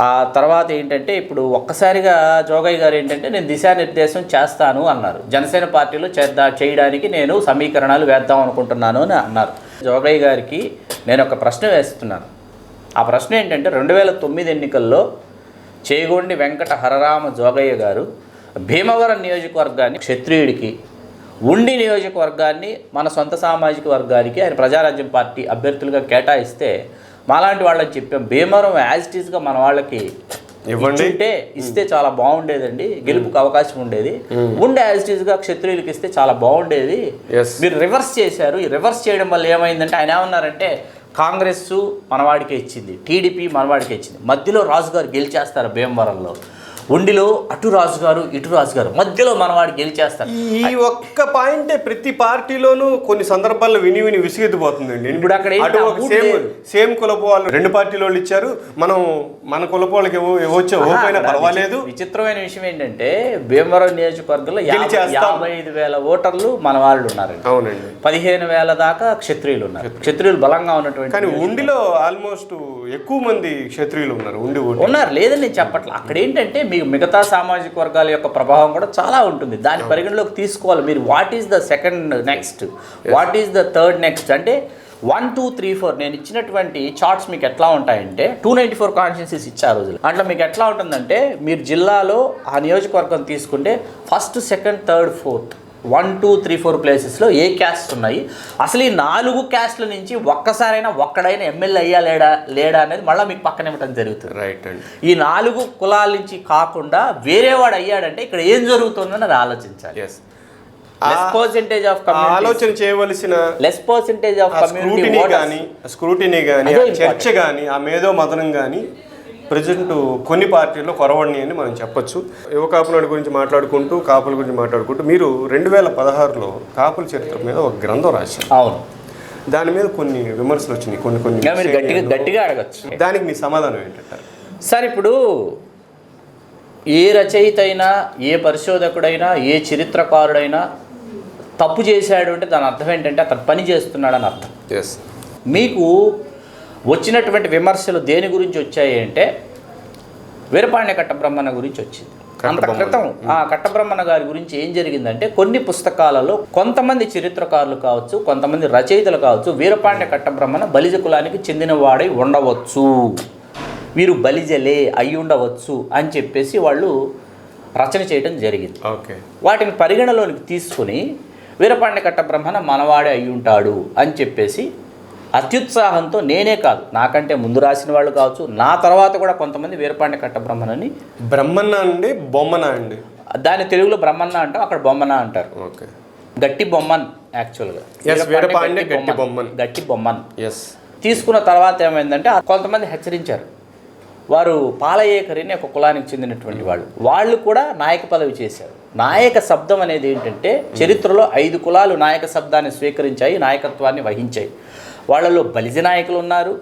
D: ఆ తర్వాత ఏంటంటే ఇప్పుడు ఒక్కసారిగా జోగయ్య గారు ఏంటంటే నేను దిశానిర్దేశం చేస్తాను అన్నారు. జనసేన పార్టీలో చేయడానికి నేను సమీకరణాలు వేద్దాం అనుకుంటున్నాను అని అన్నారు. జోగయ్య గారికి నేను ఒక ప్రశ్న వేస్తున్నాను. ఆ ప్రశ్న ఏంటంటే 2009 ఎన్నికల్లో చేగొండి వెంకట హరరామ జోగయ్య గారు భీమవరం నియోజకవర్గాన్ని క్షత్రియుడికి, ఉండి నియోజకవర్గాన్ని మన సొంత సామాజిక వర్గానికి ఆయన ప్రజారాజ్యం పార్టీ అభ్యర్థులుగా కేటాయిస్తే మాలాంటి వాళ్ళని చెప్పాం, భీమవరం యాజ్ ఇట్ ఈస్గా మన వాళ్ళకి ఇస్తే చాలా బాగుండేదండి, గెలుపుకు అవకాశం ఉండేది. ఉండే యాజ్ ఇట్ ఈస్గా క్షత్రియులకి ఇస్తే చాలా బాగుండేది. మీరు రివర్స్ చేశారు. ఈ రివర్స్ చేయడం వల్ల ఏమైందంటే ఆయన ఏమన్నారంటే కాంగ్రెస్ మనవాడికే ఇచ్చింది, టీడీపీ మనవాడికే ఇచ్చింది, మధ్యలో రాజుగారు గెలిచేస్తారు భీమవరంలో, ఉండిలో అటు రాజుగారు ఇటు రాజుగారు, మధ్యలో మనవాడు గెలిచేస్తారు.
C: ఈ ఒక్క పాయింటే ప్రతి పార్టీలోనూ కొన్ని సందర్భాల్లో విని విసిగెత్తిపోతుందండి.
D: ఇప్పుడు అక్కడ
C: సేమ్ కులపు వాళ్ళు రెండు పార్టీల వాళ్ళు ఇచ్చారు, మనం మన కులపు వాళ్ళకి ఇవ్వచ్చు, ఓపైనా పర్వాలేదు.
D: విచిత్రమైన విషయం ఏంటంటే భీమవరం నియోజకవర్గంలో 55,000 ఓటర్లు మన వాళ్ళు ఉన్నారు.
C: అవునండి.
D: 15,000 దాకా క్షత్రియులు ఉన్నారు. క్షత్రియులు బలంగా ఉన్నటువంటి,
C: కానీ ఉండిలో ఆల్మోస్ట్ ఎక్కువ మంది క్షత్రియులు ఉన్నారు.
D: ఉన్నారు లేదని నేను చెప్పట్లా. అక్కడ ఏంటంటే మీకు మిగతా సామాజిక వర్గాల యొక్క ప్రభావం కూడా చాలా ఉంటుంది, దాని పరిగణలోకి తీసుకోవాలి మీరు. What is the second next, what is the third next అంటే 1, 2, 3, 4 నేను ఇచ్చినటువంటి చార్ట్స్ మీకు ఎట్లా ఉంటాయంటే 294 కాన్స్టిట్యున్సీస్ ఇచ్చా రోజులు. అట్లా మీకు ఎట్లా ఉంటుందంటే మీరు జిల్లాలో ఆ నియోజకవర్గం తీసుకుంటే ఫస్ట్, సెకండ్, థర్డ్, ఫోర్త్ 1, 2, 3, 4 ప్లేసెస్లో ఏ క్యాస్ట్ ఉన్నాయి, అసలు ఈ 4 క్యాస్ట్ల నుంచి ఒక్కసారైనా ఒక్కడైనా ఎమ్మెల్యే అయ్యా లేడా అనేది మళ్ళీ మీకు పక్కన ఇవ్వడం జరుగుతుంది.
C: రైట్ అండి.
D: ఈ 4 కులాల నుంచి కాకుండా వేరేవాడు అయ్యాడంటే ఇక్కడ ఏం జరుగుతుందని అది ఆలోచించాలి.
C: ఆలోచన చేయవలసిన స్క్రూటినీ కానీ చర్చ కానీ ఆ మేధో మదనం కానీ ప్రజెంట్ కొన్ని పార్టీల్లో కొరవడిని అని మనం చెప్పొచ్చు. యువ కాపునాడు గురించి మాట్లాడుకుంటూ, కాపుల గురించి మాట్లాడుకుంటూ మీరు 2016లో కాపుల చరిత్ర మీద ఒక గ్రంథం రాశారు.
D: అవును.
C: దాని మీద కొన్ని విమర్శలు వచ్చినాయి, కొన్ని
D: గట్టిగా అడగచ్చు.
C: దానికి మీ సమాధానం ఏంటంటారు?
D: సార్, ఇప్పుడు ఏ రచయిత అయినా, ఏ పరిశోధకుడైనా, ఏ చరిత్రకారుడైనా తప్పు చేశాడు అంటే దాని అర్థం ఏంటంటే అతను పని చేస్తున్నాడని అర్థం. మీకు వచ్చినటువంటి విమర్శలు దేని గురించి వచ్చాయి అంటే వీరపాండ్య కట్టబ్రహ్మణ గురించి వచ్చింది. అంత క్రితం ఆ కట్టబ్రహ్మణ గారి గురించి ఏం జరిగిందంటే కొన్ని పుస్తకాలలో కొంతమంది చరిత్రకారులు కావచ్చు, కొంతమంది రచయితలు కావచ్చు, వీరపాండ్య కట్టబ్రహ్మణ బలిజ కులానికి చెందినవాడై ఉండవచ్చు, వీరు బలిజలే అయి ఉండవచ్చు అని చెప్పేసి వాళ్ళు రచన చేయడం జరిగింది. వాటిని పరిగణలోనికి తీసుకుని వీరపాండ్య కట్టబ్రహ్మణ మనవాడే అయి ఉంటాడు అని చెప్పేసి అత్యుత్సాహంతో నేనే కాదు, నాకంటే ముందు రాసిన వాళ్ళు కావచ్చు, నా తర్వాత కూడా కొంతమంది వీరపాండ్య కట్టబ్రహ్మణని
C: బ్రహ్మన్న అండి బొమ్మన అండి,
D: దాని తెలుగులో బ్రహ్మన్న అంటాం, అక్కడ బొమ్మన అంటారు. గట్టి బొమ్మన్ యాక్చువల్గా గట్టి బొమ్మన్ తీసుకున్న తర్వాత ఏమైందంటే కొంతమంది హెచ్చరించారు, వారు పాలయేకరిని ఒక కులానికి చెందినటువంటి వాళ్ళు కూడా నాయక పదవి చేశారు. నాయక శబ్దం అనేది ఏంటంటే చరిత్రలో 5 కులాలు నాయక శబ్దాన్ని స్వీకరించాయి, నాయకత్వాన్ని వహించాయి. వాళ్ళలో బలిజ నాయకులు ఉన్నారు,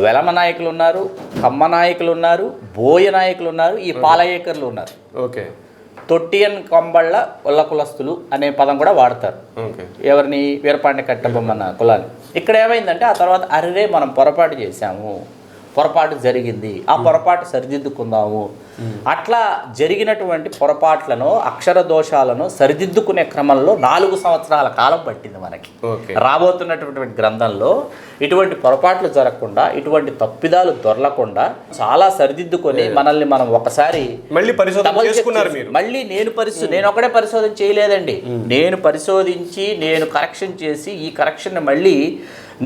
D: వెలమ నాయకులు ఉన్నారు, కమ్మ నాయకులు ఉన్నారు, బోయ నాయకులు ఉన్నారు, ఈ పాలయేకర్లు ఉన్నారు.
C: ఓకే.
D: తొట్టియన్ కొంబళ్ళ ఒల్ల కులస్తులు అనే పదం కూడా వాడతారు. ఎవరిని? వీరపాండ్య కట్టబొమ్మన్న కులాన్ని. ఇక్కడ ఏమైందంటే ఆ తర్వాత అరే మనం పొరపాటు చేశాము, పొరపాటు జరిగింది, ఆ పొరపాటు సరిదిద్దుకుందాము. అట్లా జరిగినటువంటి పొరపాట్లను, అక్షర దోషాలను సరిదిద్దుకునే క్రమంలో 4 సంవత్సరాల కాలం పట్టింది మనకి. రాబోతున్నటువంటి గ్రంథంలో ఇటువంటి పొరపాట్లు జరగకుండా, ఇటువంటి తప్పిదాలు దొరలకుండా చాలా సరిదిద్దుకొని మనల్ని మనం ఒకసారి
C: మళ్ళీ పరిశోధన చేసుకున్నారు మీరు.
D: మళ్ళీ నేను ఒకటే పరిశోధన చేయలేదండి. నేను పరిశోధించి, నేను కరెక్షన్ చేసి, ఈ కరెక్షన్ మళ్ళీ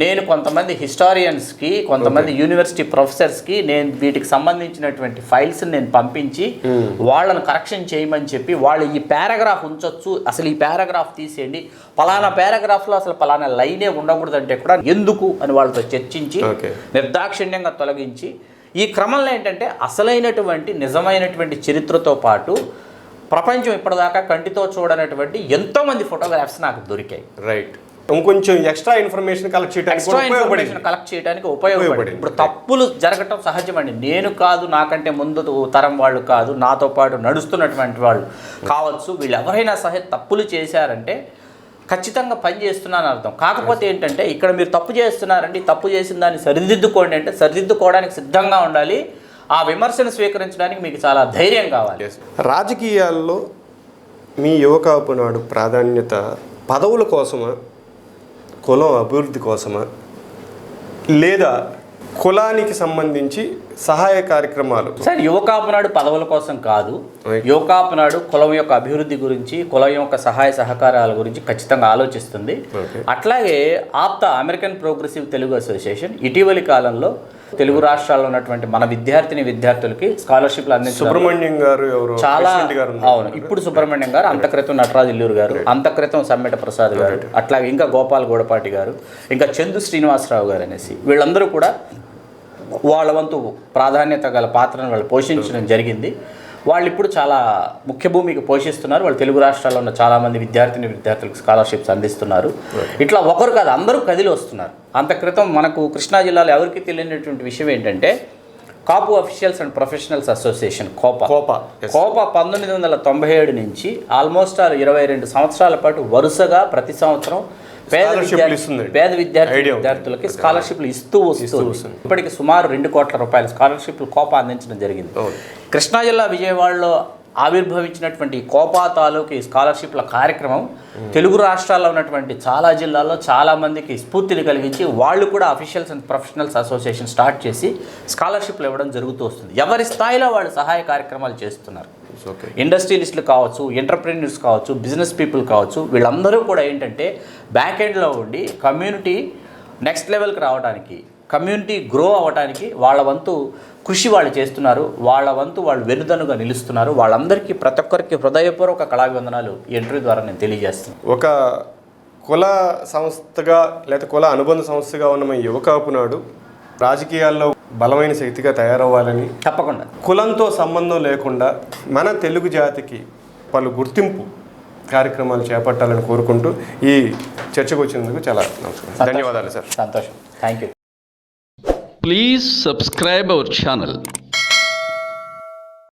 D: నేను కొంతమంది హిస్టారియన్స్కి, కొంతమంది యూనివర్సిటీ ప్రొఫెసర్స్కి నేను వీటికి సంబంధించినటువంటి ఫైల్స్ని నేను పంపించి వాళ్ళను కరెక్షన్ చేయమని చెప్పి, వాళ్ళు ఈ పారాగ్రాఫ్ ఉంచొచ్చు, అసలు ఈ పారాగ్రాఫ్ తీసేయండి, పలానా పారాగ్రాఫ్లో అసలు పలానా లైనే ఉండకూడదంటే కూడా ఎందుకు అని వాళ్ళతో చర్చించి నిర్దాక్షిణ్యంగా తొలగించి, ఈ క్రమంలో ఏంటంటే అసలైనటువంటి నిజమైనటువంటి చరిత్రతో పాటు ప్రపంచం ఇప్పటిదాకా కంటితో చూడనటువంటి ఎంతోమంది ఫోటోగ్రాఫ్స్ నాకు దొరికాయి.
C: రైట్. ఇంకొంచెం ఎక్స్ట్రా ఇన్ఫర్మేషన్ కలెక్ట్
D: చేయడానికి ఉపయోగపడింది. ఇప్పుడు తప్పులు జరగటం సహజమండి. నేను కాదు, నాకంటే ముందు తరం వాళ్ళు కాదు, నాతో పాటు నడుస్తున్నటువంటి వాళ్ళు కావచ్చు, వీళ్ళు ఎవరైనా సరే తప్పులు చేశారంటే ఖచ్చితంగా పని చేస్తున్నాను అర్థం. కాకపోతే ఏంటంటే ఇక్కడ మీరు తప్పు చేస్తున్నారండి, తప్పు చేసిన దాన్ని సరిదిద్దుకోండి అంటే సరిదిద్దుకోవడానికి సిద్ధంగా ఉండాలి. ఆ విమర్శను స్వీకరించడానికి మీకు చాలా ధైర్యం కావాలి.
C: రాజకీయాల్లో మీ యువకాపు నాడు ప్రాధాన్యత పదవుల కోసమా, కులం అభివృద్ధి కోసమా, లేదా కులానికి సంబంధించి సహాయ కార్యక్రమాలు?
D: సార్, యువకాపు నాడు పదవుల కోసం కాదు. యువకాపు నాడు కులం యొక్క అభివృద్ధి గురించి, కులం యొక్క సహాయ సహకారాల గురించి ఖచ్చితంగా ఆలోచిస్తుంది. అట్లాగే APTA, American progressive Telugu association ఇటీవలి కాలంలో తెలుగు రాష్ట్రాల్లో ఉన్నటువంటి మన విద్యార్థులకి స్కాలర్షిప్లు అందించారు.
C: సుబ్రహ్మణ్యం గారు
D: చాలా, అవును, ఇప్పుడు సుబ్రహ్మణ్యం గారు, అంతక్రితం నటరాజు ఇల్లూరు గారు, అంతక్రితం సమ్మెట ప్రసాద్ గారు, అట్లాగే ఇంకా గోపాల్ గూడపాటి గారు, ఇంకా చందు శ్రీనివాసరావు గారు అనేసి వీళ్ళందరూ కూడా వాళ్ళ వంతు ప్రాధాన్యత గల పాత్రను వాళ్ళు పోషించడం జరిగింది. వాళ్ళు ఇప్పుడు చాలా ముఖ్య భూమికి పోషిస్తున్నారు. వాళ్ళు తెలుగు రాష్ట్రాల్లో ఉన్న చాలామంది విద్యార్థులకు స్కాలర్షిప్స్ అందిస్తున్నారు. ఇట్లా ఒకరు కాదు, అందరూ కదిలి వస్తున్నారు. అంత క్రితం మనకు కృష్ణా జిల్లాలో ఎవరికి తెలియనటువంటి విషయం ఏంటంటే Kapu officials and professionals association, KOPA 1997 నుంచి ఆల్మోస్ట్ 22 సంవత్సరాల పాటు వరుసగా ప్రతి సంవత్సరం పేద విద్యార్థులకి స్కాలర్షిప్లు ఇస్తూ వస్తుంది. ఇప్పటికి సుమారు 2 కోట్ల రూపాయల స్కాలర్షిప్లు కోపా అందించడం జరిగింది. కృష్ణా జిల్లా విజయవాడలో ఆవిర్భవించినటువంటి కోపా తాలూకు స్కాలర్షిప్ల కార్యక్రమం తెలుగు రాష్ట్రాల్లో ఉన్నటువంటి చాలా జిల్లాల్లో చాలా మందికి స్ఫూర్తిని కలిగించి వాళ్ళు కూడా officials and professionals association start చేసి స్కాలర్షిప్లు ఇవ్వడం జరుగుతూ వస్తుంది. ఎవరి స్థాయిలో వాళ్ళు సహాయ కార్యక్రమాలు చేస్తున్నారు. ఇండస్ట్రియలిస్టులు కావచ్చు, ఎంటర్ప్రెన్యూర్స్ కావచ్చు, బిజినెస్ పీపుల్ కావచ్చు, వీళ్ళందరూ కూడా ఏంటంటే బ్యాక్ ఎండ్లో ఉండి కమ్యూనిటీ నెక్స్ట్ లెవెల్కి రావడానికి, కమ్యూనిటీ గ్రో అవ్వడానికి వాళ్ళ వంతు కృషి వాళ్ళు చేస్తున్నారు. వాళ్ళ వంతు వాళ్ళు వెనుదనుగా నిలుస్తున్నారు. వాళ్ళందరికీ ప్రతి ఒక్కరికి హృదయపూర్వక కళాభివందనాలు ఈ ఇంటర్వ్యూ ద్వారా నేను తెలియజేస్తున్నాను.
C: ఒక కుల సంస్థగా లేదా కుల అనుబంధ సంస్థగా ఉన్న మా యువకాపు నాడు రాజకీయాల్లో బలమైన శక్తిగా తయారవ్వాలని,
D: తప్పకుండా
C: కులంతో సంబంధం లేకుండా మన తెలుగు జాతికి పలు గుర్తింపు కార్యక్రమాలు చేపట్టాలని కోరుకుంటూ ఈ చర్చకు వచ్చినందుకు చాలా నమస్కారం, ధన్యవాదాలు సార్.
D: సంతోషం, thank you.
B: Please subscribe our channel.